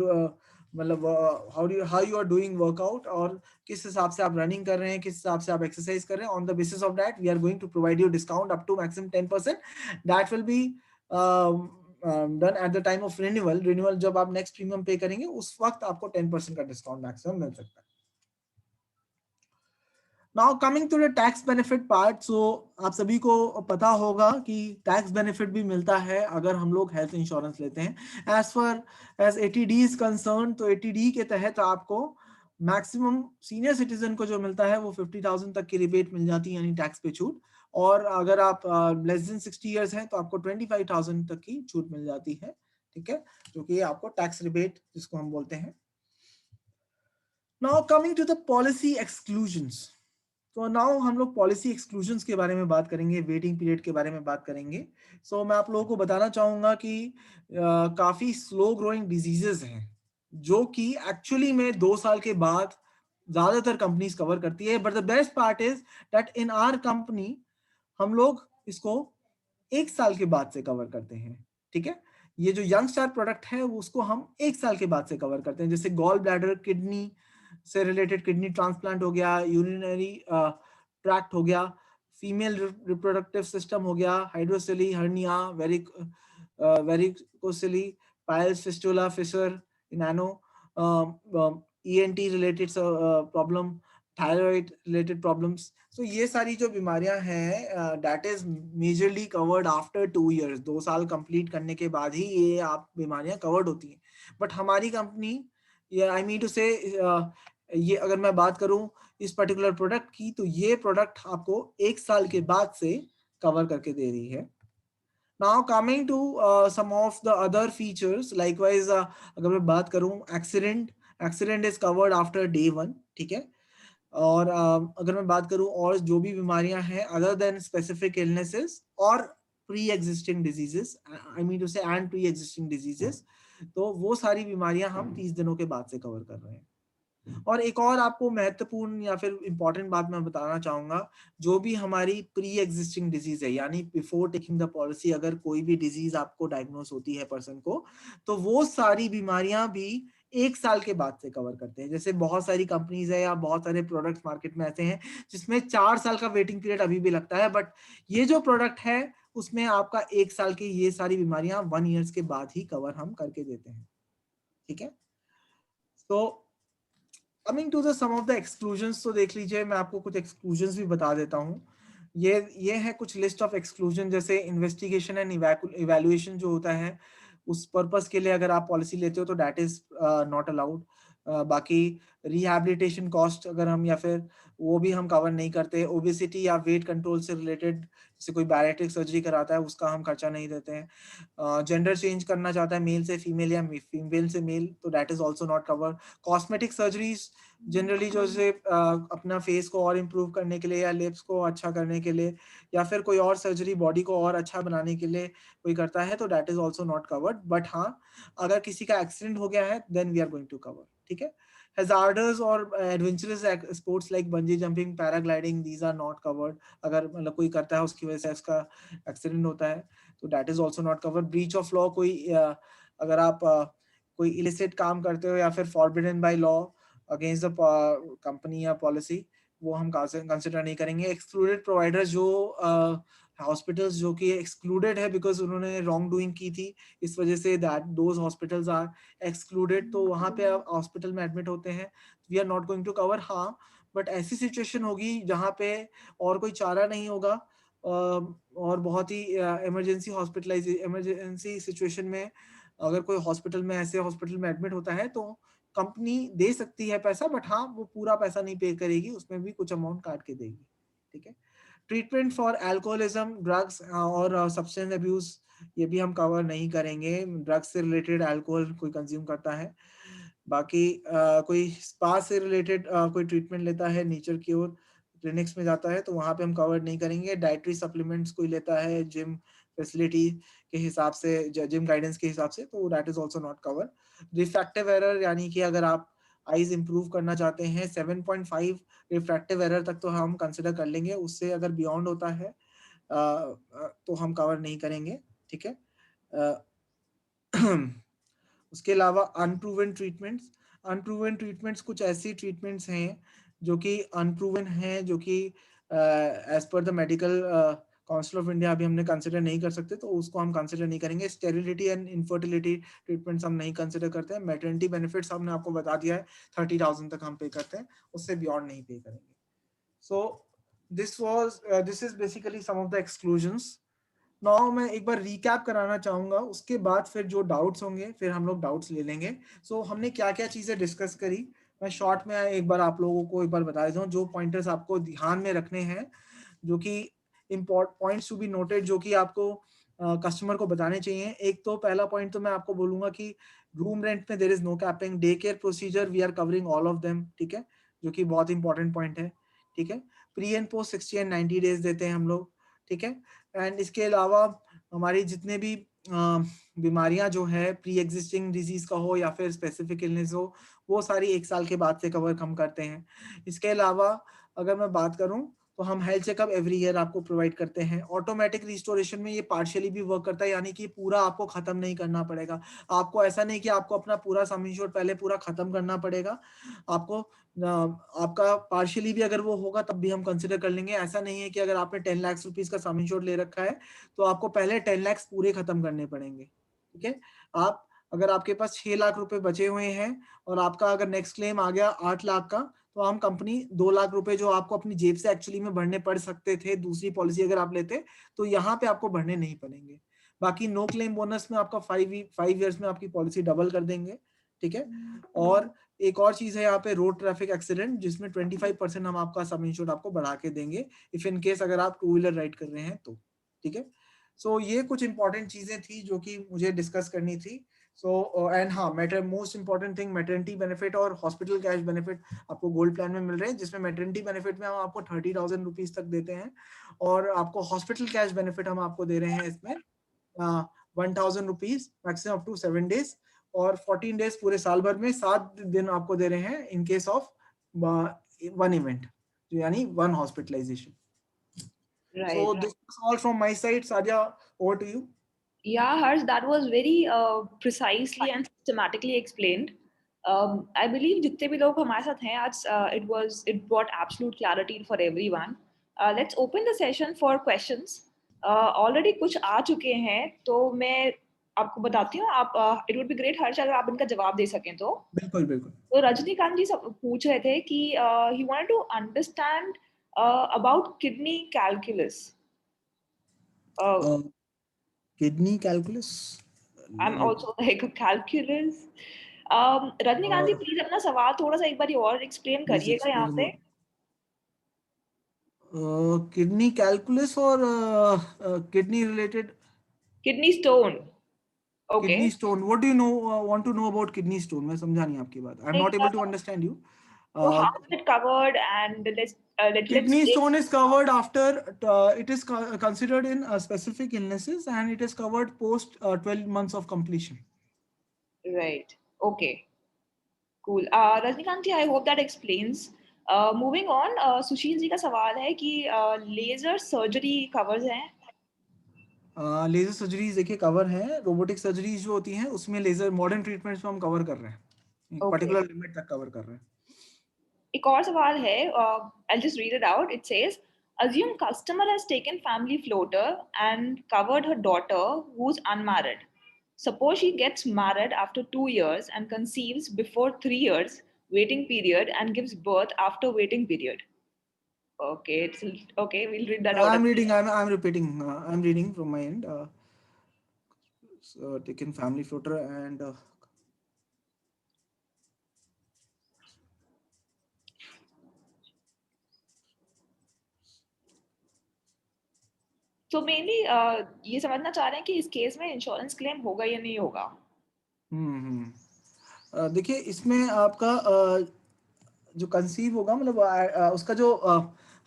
B: मतलब how you are doing workout, और किस हिसाब से आप रनिंग कर रहे हैं, किस हिसाब से आप एक्सरसाइज कर रहे हैं। On the basis of that we are going to provide you discount up to maximum 10%। That will be done at the time of renewal. Renewal जब आप नेक्स्ट प्रीमियम पे करेंगे, उस वक्त आपको 10% का डिस्काउंट मैक्सिमम मिल सकता है। Now coming to the tax benefit part, so आप सभी को पता होगा कि टैक्स बेनिफिट भी मिलता है अगर हम लोग हेल्थ इंश्योरेंस लेते हैं। As far as ATD is concern, तो एटीडी के तहत आपको मैक्सिमम सीनियर सिटीजन को जो मिलता है वो 50,000 तक की रिबेट मिल जाती है, यानी टैक्स पे छूट। और अगर आप लेस देन 60 ईयर्स हैं तो आपको 25,000 तक की छूट मिल जाती है, ठीक है, जो कि आपको टैक्स रिबेट जिसको हम बोलते हैं। Now coming to the policy exclusions, तो नाउ हम लोग पॉलिसी एक्सक्लूजन्स के बारे में बात करेंगे, वेटिंग पीरियड के बारे में बात करेंगे। सो मैं आप लोगों को बताना चाहूंगा कि काफी स्लो ग्रोइंग डिजीजेस हैं जो कि एक्चुअली में 2 साल के बाद ज्यादातर कंपनीज कवर करती है। But the best part is that in our company हम लोग इसको 1 साल के बाद से कवर करते हैं, ठीक है। ये जो यंग स्टार प्रोडक्ट है उसको हम 1 साल के बाद से कवर करते हैं। जैसे गॉल ब्लैडर, किडनी से रिलेटेड किडनी ट्रांसप्लांट हो गया, यूरिनरी ट्रैक्ट हो गया, फीमेल रिप्रोडक्टिव सिस्टम हो गया, hydrocele, hernia, varicocele, piles, fistula, fissure, nano, ENT related problem, thyroid related problems. So ये सारी जो बीमारियां हैं that is majorly covered after 2 years. 2 साल कंप्लीट करने के बाद ही ये आप बीमारियां कवर्ड होती हैं। बट हमारी कंपनी, ये आई मीन टू से, ये अगर मैं बात करूं इस पर्टिकुलर प्रोडक्ट की, तो ये प्रोडक्ट आपको 1 साल के बाद से कवर करके दे रही है। Now coming to some of the other features, likewise अगर मैं बात करूं accident is covered after day 1, ठीक है। और अगर मैं बात करूं और जो भी बीमारियां हैं अदर देन स्पेसिफिक इलनेसेस और pre existing diseases, I mean to say and pre existing diseases, तो वो सारी बीमारियां हम 30 दिनों के बाद से कवर कर रहे हैं। और एक और आपको महत्वपूर्ण या फिर इंपॉर्टेंट बात मैं बताना चाहूंगा, जो भी हमारी प्री एग्जिस्टिंग डिजीज है, यानी बिफोर टेकिंग द पॉलिसी अगर कोई भी डिजीज आपको डायग्नोस होती है पर्सन को, तो वो सारी बीमारियां भी 1 साल के बाद से कवर करते हैं। जैसे बहुत सारी कंपनीज है या बहुत सारे प्रोडक्ट्स मार्केट में ऐसे हैं जिसमें 4 साल का वेटिंग पीरियड अभी भी लगता है, बट ये जो प्रोडक्ट है उसमें आपका 1 साल की ये सारी बीमारियां 1 ईयर्स के बाद ही कवर हम करके देते हैं, ठीक है। तो coming to the some of the exclusions, तो देख लीजिए, मैं आपको कुछ एक्सक्लूजन्स भी बता देता हूँ। ये है कुछ लिस्ट ऑफ एक्सक्लूजन। जैसे इन्वेस्टिगेशन एंड इवैल्यूएशन जो होता है, उस पर्पस के लिए अगर आप पॉलिसी लेते हो तो दैट इज नॉट अलाउड। बाकी रिहैबिलिटेशन कॉस्ट अगर हम, या फिर वो भी हम कवर नहीं करते। ओबेसिटी या वेट कंट्रोल से रिलेटेड, जैसे कोई बैरिएट्रिक सर्जरी कराता है उसका हम खर्चा नहीं देते हैं। जेंडर चेंज करना चाहता है मेल से फीमेल या फीमेल से मेल, तो that is also not cover. Cosmetic surgeries generally जो से अपना फेस को और इम्प्रूव करने के लिए या लिप्स को अच्छा करने के लिए, या फिर कोई और सर्जरी बॉडी को और अच्छा बनाने के लिए कोई करता है, तो that is also not covered. But हाँ, अगर किसी का एक्सीडेंट हो गया है then we are going to cover, ठीक है। हैजार्डस और adventurous sports like bungee jumping, paragliding, these are not covered. अगर मतलब कोई करता है उसकी वजह से उसका एक्सीडेंट होता है, तो that is also not covered. Breach of law, कोई अगर आप कोई इलिसिट काम करते हो या फिर forbidden by law against the company या पॉलिसी, वो हम कंसिडर नहीं करेंगे। एक्सक्लूडेड प्रोवाइडर्स, जो हॉस्पिटल्स जो कि एक्सक्लूडेड है बिकॉज उन्होंने रॉन्ग डूइंग की थी, इस वजह से that those hospitals are excluded, तो वहां पे आप हॉस्पिटल में एडमिट होते हैं, we are not going to cover. हाँ, बट ऐसी सिचुएशन होगी जहाँ पे और कोई चारा नहीं होगा और बहुत ही इमरजेंसी सिचुएशन में अगर कोई हॉस्पिटल में ऐसे हॉस्पिटल में एडमिट होता है तो कंपनी दे सकती है पैसा, बट हाँ वो पूरा पैसा नहीं पे करेगी, उसमें भी कुछ अमाउंट काट के देगी। ठीक है। ट्रीटमेंट फॉर अल्कोहलिज्म, ड्रग्स और सब्सटेंस अब्यूज, ये भी हम कवर नहीं करेंगे। ड्रग्स से रिलेटेड अल्कोहल कोई कंज्यूम करता है, बाकी कोई स्पा से रिलेटेड कोई ट्रीटमेंट लेता है, नेचर की ओर क्लिनिक्स में जाता है, तो वहां पे हम कवर नहीं करेंगे। डाइटरी सप्लीमेंट्स कोई लेता है जिम फैसिलिटी के हिसाब से, जिम गाइडेंस के हिसाब से, तो that is also not cover. Refractive error, यानी कि अगर आप आईज इंप्रूव करना चाहते हैं 7.5 रिफ्रैक्टिव एरर तक तो हम कंसिडर कर लेंगे, उससे अगर बियॉन्ड होता है तो हम कवर नहीं करेंगे। ठीक है। उसके अलावा अनप्रूवन ट्रीटमेंट्स, अनप्रूवन ट्रीटमेंट्स कुछ ऐसी ट्रीटमेंट्स हैं जो कि अनप्रूवन हैं, जो कि as per the medical council of India अभी हमने कंसिडर नहीं कर सकते, तो उसको हम कंसिडर नहीं करेंगे। स्टेरिलिटी एंड इनफर्टिलिटी ट्रीटमेंट्स हम नहीं कंसिडर करते हैं। मैटरनिटी बेनिफिट्स हमने आपको बता दिया है 30,000 तक हम पे करते हैं, उससे बियॉन्ड नहीं पे करेंगे। So this is basically some of the exclusions. Now मैं एक बार recap कराना चाहूंगा, उसके बाद फिर जो डाउट्स होंगे फिर हम लोग डाउट्स ले लेंगे। हमने क्या क्या चीजें डिस्कस करी, मैं शॉर्ट में एक बार आप लोगों को एक बार बता देता हूँ जो पॉइंटर्स आपको ध्यान में रखने हैं, जो कि important points to be noted, जो कि आपको कस्टमर को बताने चाहिए। एक तो पहला पॉइंट तो मैं आपको बोलूंगा कि रूम रेंट में there is no capping, day care procedure we are covering all of them. ठीक है, जो कि बहुत इंपॉर्टेंट पॉइंट है। ठीक है। Pre and post 60 and 90 days देते हैं हम लोग। ठीक है। एंड इसके अलावा हमारी जितने भी बीमारियां जो है, प्री एग्जिस्टिंग डिजीज का हो या फिर स्पेसिफिक इलनेस हो, वो सारी 1 साल के बाद से कवर हम करते हैं। इसके अलावा अगर मैं बात करूं तो हम हेल्थ चेकअप एवरी ईयर आपको प्रोवाइड करते हैं। ऑटोमेटिक रिस्टोरेशन में ये पार्शियली भी वर्क करता है, यानी कि पूरा आपको खत्म नहीं करना पड़ेगा। आपको ऐसा नहीं कि आपको अपना पूरा सम इंश्योर्ड पहले पूरा खत्म करना पड़ेगा, आपको आपका पार्शियली भी अगर वो होगा तब भी हम कंसिडर कर लेंगे। ऐसा नहीं है कि अगर आपने 10 लाख रुपीस का सम इंश्योर्ड ले रखा है तो आपको पहले 10 लाख पूरे खत्म करने पड़ेंगे। ठीक है। आप अगर आपके पास 6 लाख रुपए बचे हुए हैं और आपका अगर नेक्स्ट क्लेम आ गया 8 लाख का, तो हम कंपनी 2 लाख रुपए जो आपको अपनी जेब से एक्चुअली में भरने पड़ सकते थे दूसरी पॉलिसी अगर आप लेते, तो यहाँ पे आपको भरने नहीं पड़ेंगे। बाकी नो क्लेम बोनस में आपका 5 ईयर्स में आपकी पॉलिसी डबल कर देंगे। ठीक है। और एक और चीज है यहाँ पे, रोड ट्रैफिक एक्सीडेंट, जिसमें 25% हम आपका सम इंश्योर्ड आपको बढ़ा के देंगे इफ इन केस अगर आप 2 व्हीलर राइड कर रहे हैं तो। ठीक है। ये कुछ इंपॉर्टेंट चीजें थी जो कि मुझे डिस्कस करनी थी। एंड हाँ, most important thing, maternity benefit और हॉस्पिटल कैश बेनिफिट आपको गोल्ड प्लान में मिल रहे हैं, जिसमें मैटरनिटी बेनिफिट में हम आपको 30,000 रुपीज तक देते हैं, और आपको हॉस्पिटल कैश बेनिफिट हम आपको दे रहे हैं इसमें 1,000 rupees maximum up to 7 days, और 14 डेज पूरे साल भर में 7 दिन आपको दे रहे हैं इन केस ऑफ 1 इवेंट, यानी 1 hospitalisation. So
A: Right.
B: this is all from my side. Sadia, over to you.
A: Yeah, Harsh, that was very precisely and systematically explained. I believe जितने भी लोग हमारे साथ हैं आज, it brought absolute clarity for everyone. Let's open the session for questions. Already कुछ आ चुके हैं, तो मैं आपको बताती हूँ। आप it would be great, हर्ष, अगर आप इनका जवाब दे सकें तो।
B: बिल्कुल बिल्कुल।
A: तो रजनीकांत जी सब पूछ रहे थे कि he wanted to understand about kidney calculus.
B: Kidney calculus.
A: I'm also like a calculus. Rajnikant ji please अपना सवाल थोड़ा सा एक बार और एक्सप्लेन
B: Please
A: करिएगा यहाँ
B: explain
A: पे।
B: about kidney calculus or kidney related.
A: Kidney stone. Okay.
B: Kidney stone. What do you know? Want to know about kidney stone? मैं समझा नहीं आपकी बात. I'm not able to understand you.
A: तो how is it covered and let's
B: Kidney
A: break.
B: stone is covered after it is considered in specific illnesses, and it is covered post 12 months of completion.
A: Right. Okay. Cool. Rajinikanth ji, I hope that explains. Moving on, Sushil ji का सवाल है कि laser surgery covers हैं?
B: Laser surgeries देखिए cover है, robotic surgeries जो होती हैं उसमें लेजर मॉडर्न ट्रीटमेंट्स में हम कवर कर रहे हैं, एक पर्टिकुलर लिमिट तक कवर कर रहे हैं।
A: एक और सवाल है, I'll just read it out. It says, Assume customer has taken family floater and covered her daughter who's unmarried. Suppose she gets married after 2 years and conceives before 3 years waiting period and gives birth after waiting period. Okay, it's okay. We'll read that out
B: I'm
A: again.
B: reading. I'm repeating. I'm reading from my end. So taken family floater and
A: तो mainly ये समझना चाह रहे हैं कि इस case में insurance claim होगा या नहीं होगा.
B: देखिए इसमें आपका जो कंसीव होगा मतलब उसका जो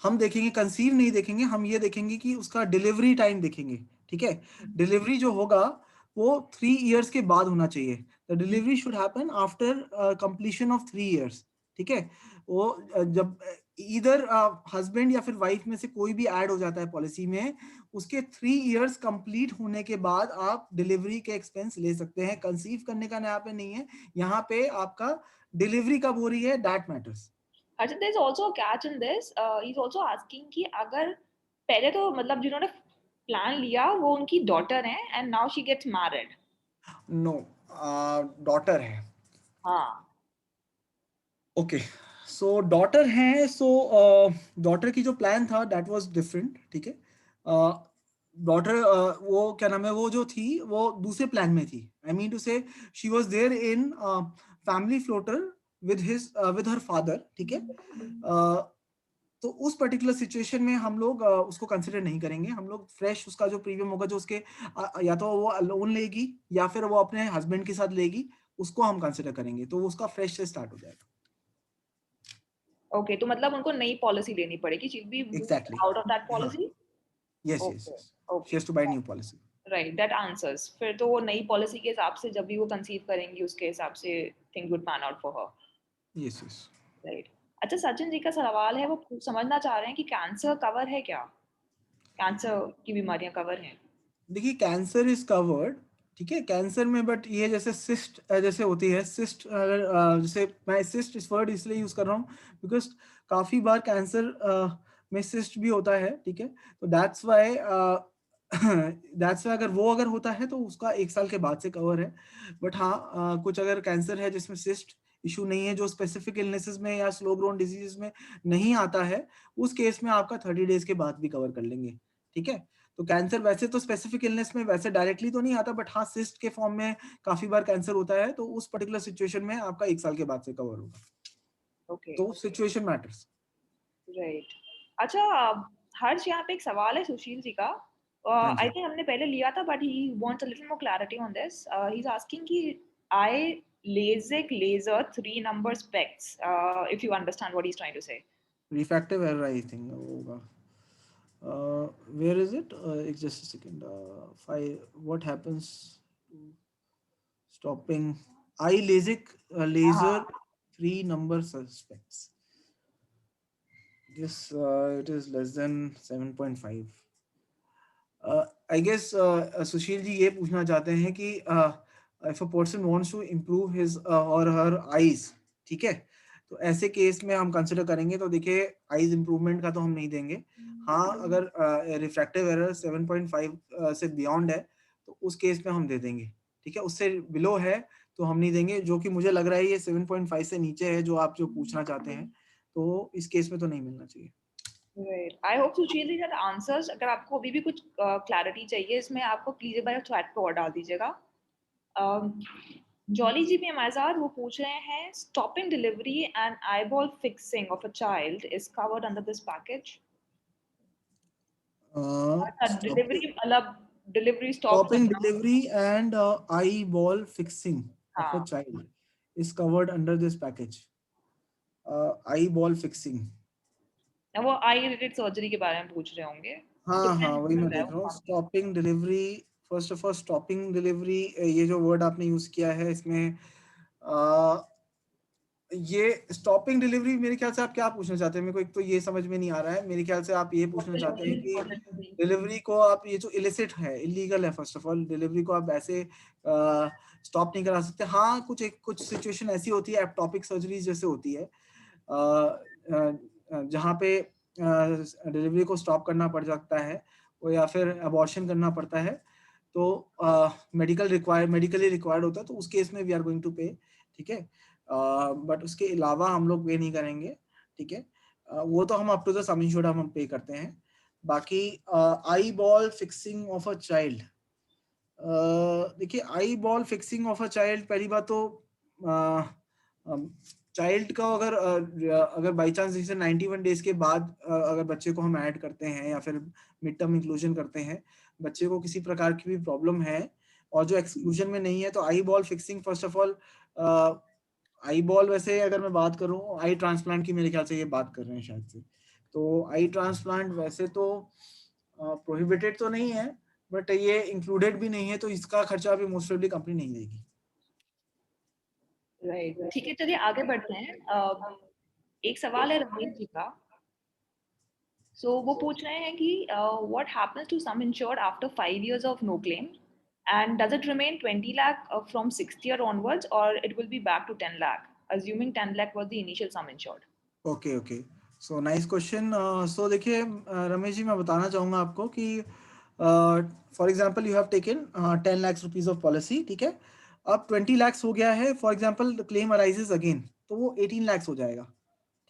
B: हम देखेंगे कंसीव नहीं देखेंगे, हम ये देखेंगे कि उसका डिलीवरी टाइम देखेंगे. ठीक है, डिलीवरी जो होगा वो 3 इयर्स के बाद होना चाहिए. The delivery should happen after completion of 3 years. ठीक है, वो जब इधर हस्बैंड या फिर वाइफ में से कोई भी ऐड हो जाता है पॉलिसी में, उसके 3 इयर्स कंप्लीट होने के बाद आप डिलीवरी के एक्सपेंस ले सकते हैं. कंसीव करने का यहाँ पे नहीं है, यहाँ पे आपका डिलीवरी कब हो रही है दैट मैटर्स.
A: अच्छा, there is also a catch in this. He is also asking कि अगर पहले तो मतलब जिन्होंने प्लान लिया वो उनकी डॉटर है and now she gets married.
B: No, daughter है.
A: हाँ.
B: ओके, सो डॉटर है. सो डॉटर की जो प्लान था दैट वाज डिफरेंट. ठीक है, डॉटर वो क्या नाम है, वो जो थी वो दूसरे प्लान में थी. I mean to say she was there in family floater with her father. ठीक है, तो उस पर्टिकुलर सिचुएशन में हम लोग उसको कंसिडर नहीं करेंगे. हम लोग फ्रेश उसका जो प्रीमियम होगा जो उसके या तो वो लोन लेगी या फिर वो अपने हस्बैंड के साथ लेगी, उसको हम कंसिडर करेंगे. तो उसका फ्रेश से स्टार्ट हो जाएगा.
A: ओके, तो मतलब उनको नई पॉलिसी लेनी पड़ेगी. She will be moved
B: exactly.
A: Out of that
B: हाँ.
A: Policy.
B: Yes yes
A: okay.
B: Yes. She
A: okay.
B: Has to buy new policy.
A: Right, that answers. फिर तो वो नई पॉलिसी के हिसाब से जब भी वो कंसीव करेंगी उसके हिसाब से thing would pan out for her.
B: Yes yes.
A: Right. अच्छा, सचिन जी का सवाल है, वो समझना चाह रहे हैं कि कैंसर कवर है क्या, कैंसर की बीमारियां कवर हैं.
B: देखिए कैंसर इज कवर्ड. ठीक है, कैंसर में बट ये जैसे सिस्ट जैसे होती है सिस्ट, अगर जैसे मैं सिस्ट इस वर्ड इसलिए यूज कर रहा हूँ बिकॉज काफी बार कैंसर में सिस्ट भी होता है. ठीक है, तो दैट्स वाई अगर होता है तो उसका 1 साल के बाद से कवर है. बट हाँ, कुछ अगर कैंसर है जिसमें सिस्ट इशू नहीं है, जो स्पेसिफिक इलनेसेस में या स्लो ग्रोन डिजीज में नहीं आता है, उस केस में आपका 30 डेज के बाद भी कवर कर लेंगे. ठीक है, तो कैंसर वैसे तो स्पेसिफिक इलनेस में वैसे डायरेक्टली तो नहीं आता, बट हाँ सिस्ट के फॉर्म में काफी बार कैंसर होता है, तो उस पर्टिकुलर सिचुएशन में आपका 1 साल के बाद से कवर होगा.
A: ओके.
B: तो सिचुएशन मैटर्स.
A: राइट. अच्छा, हर्ष यहाँ पे एक सवाल है सुशील जी का.
B: हाँ
A: आई
B: जी.
A: थिंक हमने पहले लिया था but he wants a little more clarity on this. He is asking कि आई LASIK laser 3 number specs, if you understand what he's trying to say.
B: Refractive error I think होगा. Where is it, just a second. What happens to stopping eye LASIK laser
A: हाँ.
B: 3 number suspects. Yes, it is less than 7.5. I guess Sushil ji ये पूछना चाहते हैं कि if a person wants to improve his और her eyes. ठीक है, तो ऐसे केस में हम कंसिडर करेंगे. तो देखिए आईज इंप्रूवमेंट का तो हम नहीं देंगे. हाँ, अगर रिफ्रैक्टिव एरर 7.5 से बियॉन्ड है तो उस केस में हम दे देंगे. ठीक है, उससे बिलो है तो हम नहीं देंगे. जो कि मुझे लग रहा है ये 7.5 से नीचे है जो आप जो पूछना चाहते हैं, तो इस केस में तो नहीं मिलना चाहिए.
A: Right. I hope Sushil ji that answers. अगर आपको अभी भी कुछ क्लैरिटी चाहिए इसमें, आपको प्लीज एक बार चैट पे और डाल दीजिएगा. जॉली जी भी हमारे साथ, वो पूछ रहे हैं stopping delivery and eyeball fixing of a child is covered under this package.
B: Stopping
A: delivery मतलब डिलीवरी स्टॉप
B: stopping
A: करना.
B: delivery and eyeball fixing of a
A: हाँ.
B: child is covered under this package. Eyeball fixing.
A: वो I related surgery के बारे में पूछ रहे होंगे.
B: हाँ हाँ,
A: डिपेंड
B: वही मैं
A: करता है
B: देख रहा हूँ.
A: वो.
B: Stopping delivery, first of all stopping delivery, ये जो वर्ड आपने यूज किया है इसमें, ये स्टॉपिंग डिलीवरी मेरे ख्याल से आप क्या पूछना चाहते हैं, मेरे को एक तो ये समझ में नहीं आ रहा है. मेरे ख्याल से आप ये पूछना चाहते हैं कि डिलीवरी को आप, ये जो इलिसिट है, इलीगल है, फर्स्ट ऑफ ऑल डिलीवरी को आप ऐसे स्टॉप नहीं करा सकते. हाँ, कुछ सिचुएशन ऐसी होती है, एप्टॉपिक सर्जरी जैसे होती है, जहाँ पे डिलीवरी को स्टॉप करना पड़ सकता है या फिर अबॉर्शन करना पड़ता है, तो मेडिकली रिक्वायर्ड होता है, तो उस केस में वी आर गोइंग टू पे, ठीक है। बट उसके अलावा हम लोग पे नहीं करेंगे, ठीक है। वो तो हम up to the sum insured हम पे करते हैं। बाकी eyeball fixing of a child, देखिए eyeball fixing of a child, पहली बात तो चाइल्ड का अगर बाई चांस जैसे 91 डेज के बाद अगर बच्चे को हम ऐड करते हैं या फिर मिड टर्म इंक्लूजन करते हैं, बच्चे को किसी प्रकार की भी प्रॉब्लम है और जो एक्सक्लूजन में नहीं है, तो eye ball fixing, first of all eye ball, वैसे अगर मैं बात करूं आई ट्रांसप्लांट की, मेरे ख्याल से ये बात कर रहे हैं शायद से, तो आई ट्रांसप्लांट वैसे तो प्रोहिबिटेड तो नहीं है, बट ये इंक्लूडेड भी नहीं है, तो इसका खर्चा भी मोस्ट प्रोबेबली कंपनी नहीं देगी।
A: राइट, ठीक है, चलिए आगे बढ़ते हैं। एक सवाल है रमेश जी का। सो वो पूछ रहे हैं कि what happens to sum insured after 5 years of no claim, and does it remain 20 lakh from 6th year onwards, or it will be back to 10 lakh, assuming 10 lakh was the initial sum insured?
B: Okay okay, so nice question. So देखिए रमेश जी, मैं बताना चाहूँगा आपको कि for example you have taken 10 lakh rupees of policy, ठीक है। अब 20 lakhs हो गया है, for example claim arises again, तो वो 18 lakhs हो जाएगा,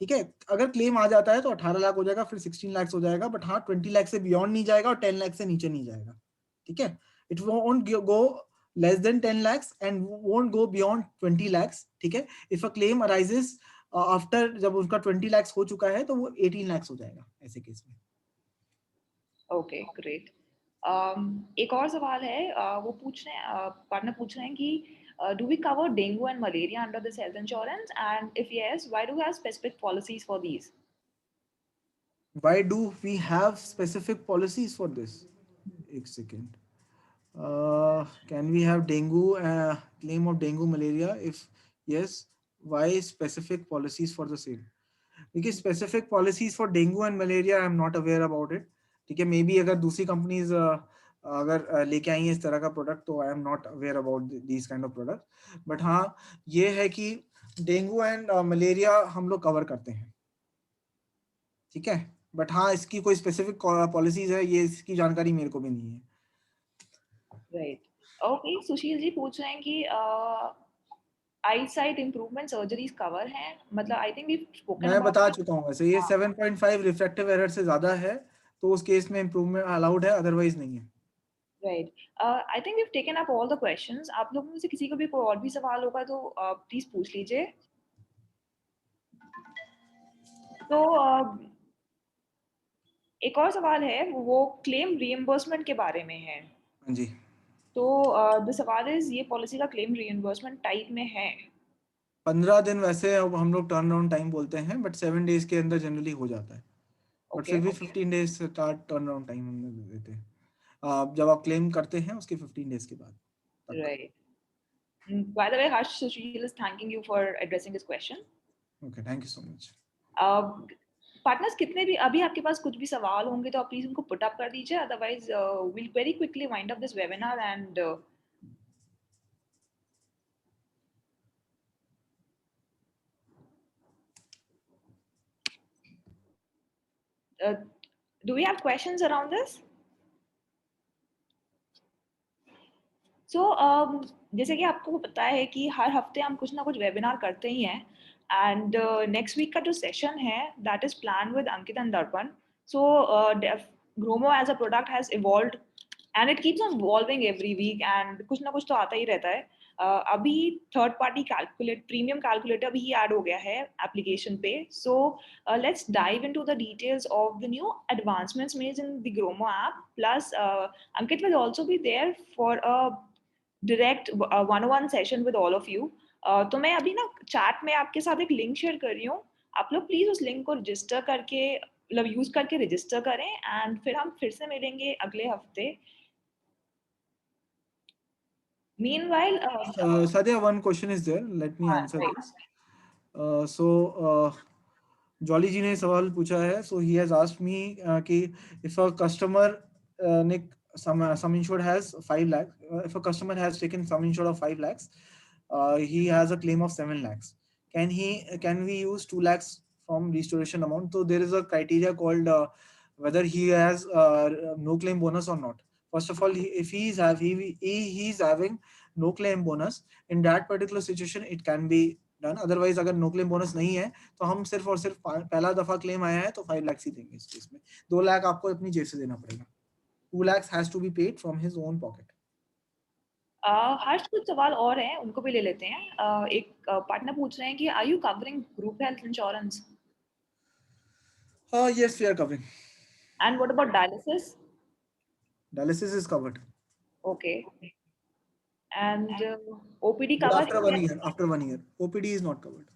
B: ठीक है। अगर क्लेम आ जाता है तो 18 लाख हो जाएगा, फिर 16 lakhs हो जाएगा, बट हाँ 20 लाख से बियॉन्ड नहीं जाएगा और 10 लाख से नीचे नहीं जाएगा, ठीक है। It won't go less than 10 lakhs and won't go beyond 20 lakhs, ठीक है। If a claim arises after, जब उसका 20 lakhs हो चुका है, तो वो 18 lakhs हो जाएगा ऐसे केस में।
A: Okay, great. एक और सवाल है, वो पूछ रहे हैं, पार्टनर पूछ रहे हैं कि do we cover dengue and malaria under this health insurance, and if yes, why do we have specific policies for these?
B: Why do we have specific policies for this? एक second. Can we have dengue, claim of dengue malaria? If yes, why specific policies for the same? देखिए specific policies for dengue and malaria I am not aware about it, ठीक है। May be अगर दूसरी companies अगर लेके आई हैं इस तरह का प्रोडक्ट, तो I am not aware about these kind of product, but हाँ ये है कि डेंगू एंड मलेरिया हम लोग कवर करते हैं, ठीक है। बट हाँ इसकी कोई स्पेसिफिक पॉलिसीज है, ये इसकी जानकारी मेरे को भी नहीं है।
A: Right, okay. सुशील जी पूछ रहे हैं कि आई साइट इम्प्रूवमेंट सर्जरीज कवर हैं, मतलब आई थिंक वी स्पोकन
B: मैं बता
A: अबाउट।
B: चुका हूँ वैसे, ये 7.5 रिफ्रैक्टिव एरर से ज्यादा है, तो उस केस में इम्प्रूवमेंट अलाउड है, अदरवाइज नहीं है।
A: Right, I think we have taken up all the questions. आप लोगों में से किसी को भी कोई और भी सवाल होगा तो प्लीज पूछ लीजिए। तो एक और सवाल है, वो क्लेम रीइंबर्समेंट के बारे में है।
B: हाँ जी,
A: तो द सवाल इज, ये पॉलिसी का क्लेम रीइंबर्समेंट टाइप में है?
B: 15 दिन वैसे अब हम लोग टर्न अराउंड टाइम बोलते हैं, बट 7 डेज के अंदर जनरली हो जाता है, बट
A: ओके,
B: फिर भी 15 डेज का टर्न अराउंड टाइम हम लोग देते हैं। जब आप क्लेम करते हैं उसके 15 डेज के बाद तक।
A: Right. By the way, Harsh, Sushil is thanking you for addressing this question.
B: Okay, thank you so much.
A: Partners, कितने भी अभी आपके पास कुछ भी सवाल होंगे तो आप प्लीज उनको पुट अप कर दीजिए, otherwise will very quickly wind up this webinar and do we have questions around this? सो जैसे कि आपको पता है कि हर हफ्ते हम कुछ ना कुछ वेबिनार करते ही हैं, एंड नेक्स्ट वीक का जो सेशन है that is plan with Ankit and Darpan. So Gromo as a product has evolved and it keeps on evolving every week, and कुछ ना कुछ तो आता ही रहता है। अभी थर्ड पार्टी प्रीमियम कैलकुलेटर भी ऐड हो गया है एप्लीकेशन पे। So let's dive into the details of the new advancements made in the Gromo app, plus Ankit will also be there for a direct वन-on-one session with all of you. तो मैं अभी ना chat में आपके साथ एक लिंक शेयर कर रही हूँ, आप लोग प्लीज उस लिंक को रजिस्टर करके, मतलब यूज करके रजिस्टर करें, एंड फिर हम फिर से मिलेंगे अगले हफ्ते। Meanwhile
B: Sadhya, one question is there, let me answer this. Jolly ji ने सवाल पूछा है, सो ही हैज आस्क्ड मी कि इफ अ कस्टमर ने sum insured has 5 lakhs, if a customer has taken sum insured of 5 lakhs, he has a claim of 7 lakhs, can we use 2 lakhs from restoration amount. So there is a criteria called whether he has no claim bonus or not. First of all, if he's having no claim bonus, in that particular situation it can be done. Otherwise अगर no claim bonus नहीं है तो हम सिर्फ और सिर्फ पहला दफा claim आया है तो 5 लाख ही देंगे इस केस में. 2 लाख आपको अपनी जेब से देना पड़ेगा. 2 lakhs has to be paid from his own pocket.
A: हर्ष कुछ सवाल और हैं उनको भी ले लेते हैं. एक पार्टनर पूछ रहे हैं कि are you covering group health insurance?
B: Yes, we are covering.
A: And what about dialysis?
B: Dialysis is covered.
A: Okay. And OPD
B: But
A: cover?
B: after 1 year, OPD is not covered.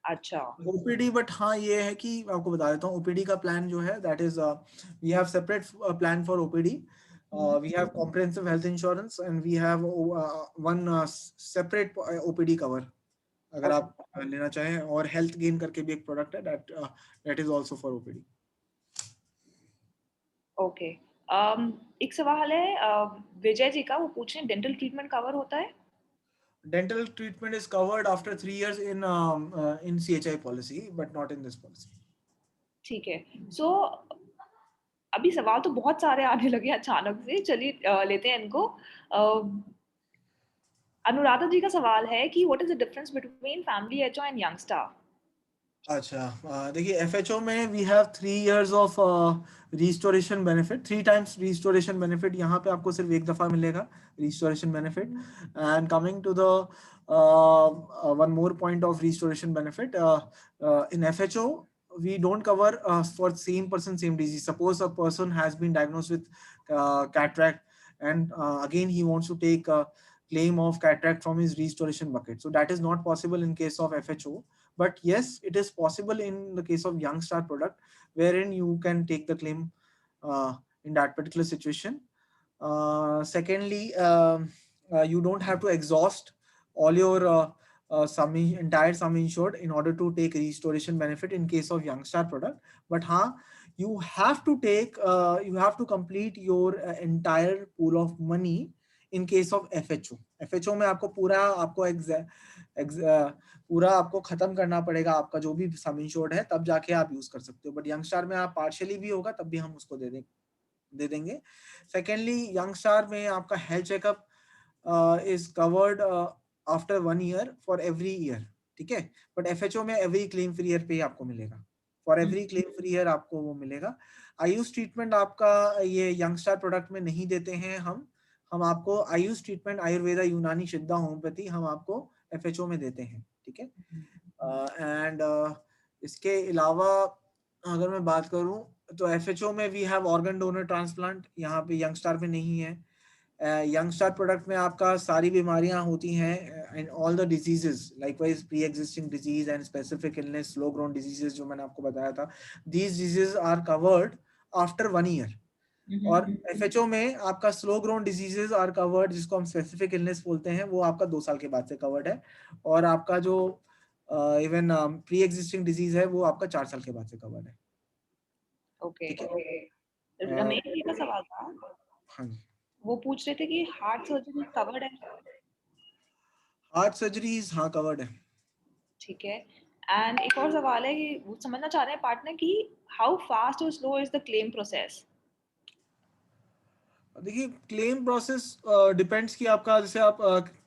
A: अच्छा.
B: OPD, but हाँ ये है कि आपको बता देता हूँ OPD का plan जो है, that is we have separate plan for OPD. We have comprehensive health insurance and we have one separate OPD cover. अगर आप लेना चाहें, और health gain करके भी एक product है that is also for OPD.
A: Okay. एक सवाल है विजय जी का, वो पूछ रहे हैं डेंटल ट्रीटमेंट कवर होता है?
B: Dental treatment is covered after 3 years in CHI policy, but not in this policy.
A: ठीक है. So अभी सवाल तो बहुत सारे आने लगे अचानक से, चलिए लेते हैं इनको. अनुराधा जी का सवाल है कि what is the difference between family HO and Young Star?
B: अच्छा, देखिए FHO में we have 3 years of restoration benefit, 3 times restoration benefit. यहाँ पे आपको सिर्फ एक दफा मिलेगा restoration benefit. And coming to the one more point of restoration benefit, in FHO we don't cover for same person same disease. Suppose a person has been diagnosed with cataract and again he wants to take a claim of cataract from his restoration bucket, so that is not possible in case of FHO. But yes, it is possible in the case of Young Star product, wherein you can take the claim in that particular situation. Secondly, you don't have to exhaust all your entire sum insured in order to take restoration benefit in case of Young Star product. But you have to complete your entire pool of money in case of FHO. FHO में पूरा आपको खत्म करना पड़ेगा आपका जो भी सम insured है, तब जाके आप यूज कर सकते हो. बट यंग स्टार में आप पार्शियली भी होगा तब भी हम उसको दे देंगे. सेकेंडली, यंग स्टार में आपका health checkup is covered after 1 year for every year, ठीक है. बट FHO में एवरी क्लेम फ्री ईयर पे आपको मिलेगा, for every claim free year आपको वो मिलेगा. आयुष ट्रीटमेंट आपका ये यंग स्टार प्रोडक्ट में नहीं देते हैं हम आपको आयुष ट्रीटमेंट, आयुर्वेदा, यूनानी, सिद्धा, होम्योपैथी हम आपको FHO में देते हैं, ठीक है. एंड इसके अलावा अगर मैं बात करूं तो FHO में we have organ donor transplant, यहाँ पे यंग स्टार में नहीं है. यंग स्टार प्रोडक्ट में आपका सारी बीमारियां होती हैं and all the diseases, likewise pre existing disease and specific illness, slow grown diseases जो मैंने आपको बताया था, these diseases are covered after 1 year. और FHO में आपका slow grown diseases are covered, जिसको हम स्पेसिफिक इलनेस बोलते हैं, वो आपका 2 साल के बाद से कवर्ड है. और आपका जो इवन प्री एग्जिस्टिंग डिजीज है वो आपका 4 साल के बाद से कवर्ड है.
A: ओके. रमेश जी का सवाल था.
B: हाँ जी,
A: वो पूछ रहे थे कि हार्ट सर्जरी कवर्ड है?
B: हार्ट सर्जरीज हाँ कवर्ड है.
A: ठीक है. एंड एक और सवाल है कि वो समझना चाह रहे हैं पार्टनर कि हाउ फास्ट और slow is the claim process?
B: देखिए क्लेम प्रोसेस डिपेंड्स कि आपका, जैसे आप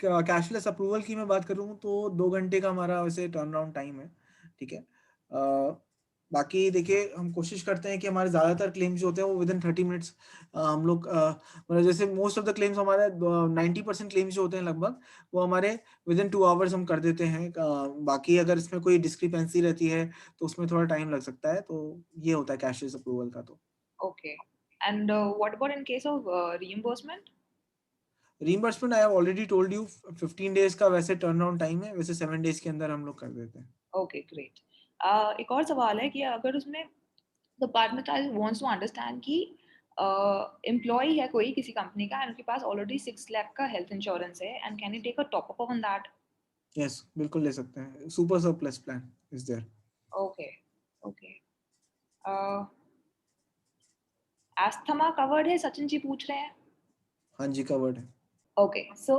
B: कैशलेस अप्रूवल की मैं बात करूँ तो 2 घंटे का हमारा वैसे टर्न अराउंड टाइम है, ठीक है. बाकी देखिए हम कोशिश करते हैं कि हमारे ज़्यादातर क्लेम्स जो होते हैं वो विद इन 30 मिनट्स हम लोग मतलब जैसे मोस्ट ऑफ द क्लेम्स हमारे 90% क्लेम्स जो होते हैं लगभग वो हमारे विद इन 2 hours हम कर देते हैं. बाकी अगर इसमें कोई डिस्क्रिपेंसी रहती है तो उसमें थोड़ा टाइम लग सकता है. तो ये होता है कैशलेस अप्रूवल का. तो
A: okay. And what about in case of reimbursement?
B: Reimbursement I have already told you 15 days का वैसे टर्न अराउंड टाइम है, वैसे 7 डेज के अंदर हम लोग कर देते हैं.
A: Okay, great. एक और सवाल है कि अगर उसमें the partner wants to understand कि एम्प्लॉय है कोई किसी कंपनी का एंड उनके पास ऑलरेडी 6 लाख का हेल्थ इंश्योरेंस है, and can you take a top up on that?
B: Yes, बिल्कुल ले सकते हैं. Super surplus plan is there.
A: Okay. Okay. Asthma covered है, सचिन जी पूछ रहे हैं.
B: हाँ जी, कवर्ड है.
A: Okay, so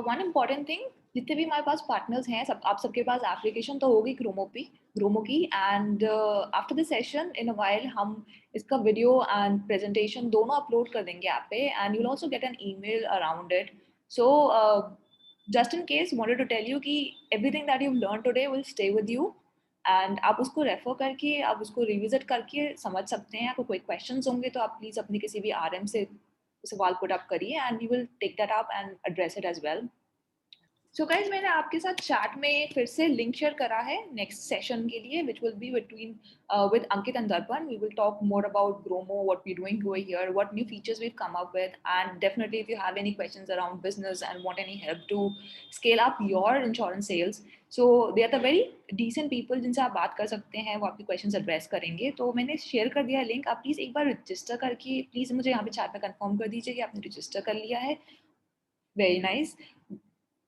A: one important thing, जितने भी हमारे पास पार्टनर्स हैं सब आप सबके पास एप्लीकेशन तो होगी ग्रोमो की and after the session in a while हम इसका वीडियो एंड प्रेजेंटेशन दोनों अपलोड कर देंगे ऐप पे and you will also get an email around it so just in case wanted to tell you कि everything that you learn today will stay with you and आप उसको refer करके आप उसको रिविजिट करके समझ सकते हैं आपको कोई क्वेश्चंस होंगे तो आप प्लीज अपनी किसी भी आरएम से सवाल पुट अप करिए and we will take that up and address it as well so guys मैंने आपके साथ चैट में फिर से लिंक शेयर करा है नेक्स्ट सेशन के लिए which will be between with Ankit and Darpan. We will talk more about Gromo, what we're doing over here, what new features we've come up with, and definitely if you have any questions around business and want any help to scale up your insurance sales, so they are the very decent people जिनसे आप बात कर सकते हैं वो आपके questions address करेंगे तो मैंने शेयर कर दिया है लिंक आप प्लीज़ एक बार रजिस्टर करके प्लीज़ मुझे यहाँ पे चैट में कंफर्म कर दीजिए कि आपने रजिस्टर कर लिया है वेरी नाइस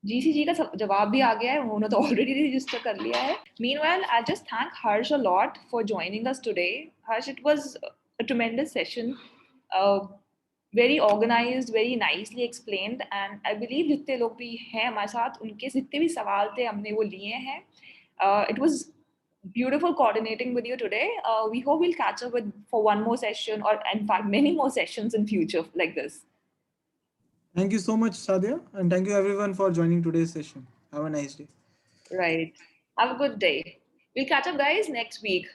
A: जीसीजी का जवाब भी आ गया है उन्होंने तो ऑलरेडी रजिस्टर कर लिया है meanwhile I just thank Harsh a lot for joining us today Harsh it was a tremendous session very organised very nicely explained and I believe जितने लोग भी हैं हमारे साथ उनके जितने भी सवाल थे हमने वो लिए हैं it was beautiful coordinating with you today we hope we'll catch up with for one more session or in fact many more sessions in future like this.
B: Thank you so much, Sadia, and thank you everyone for joining today's session. Have a nice day.
A: Right. Have a good day. We'll catch up, guys, next week.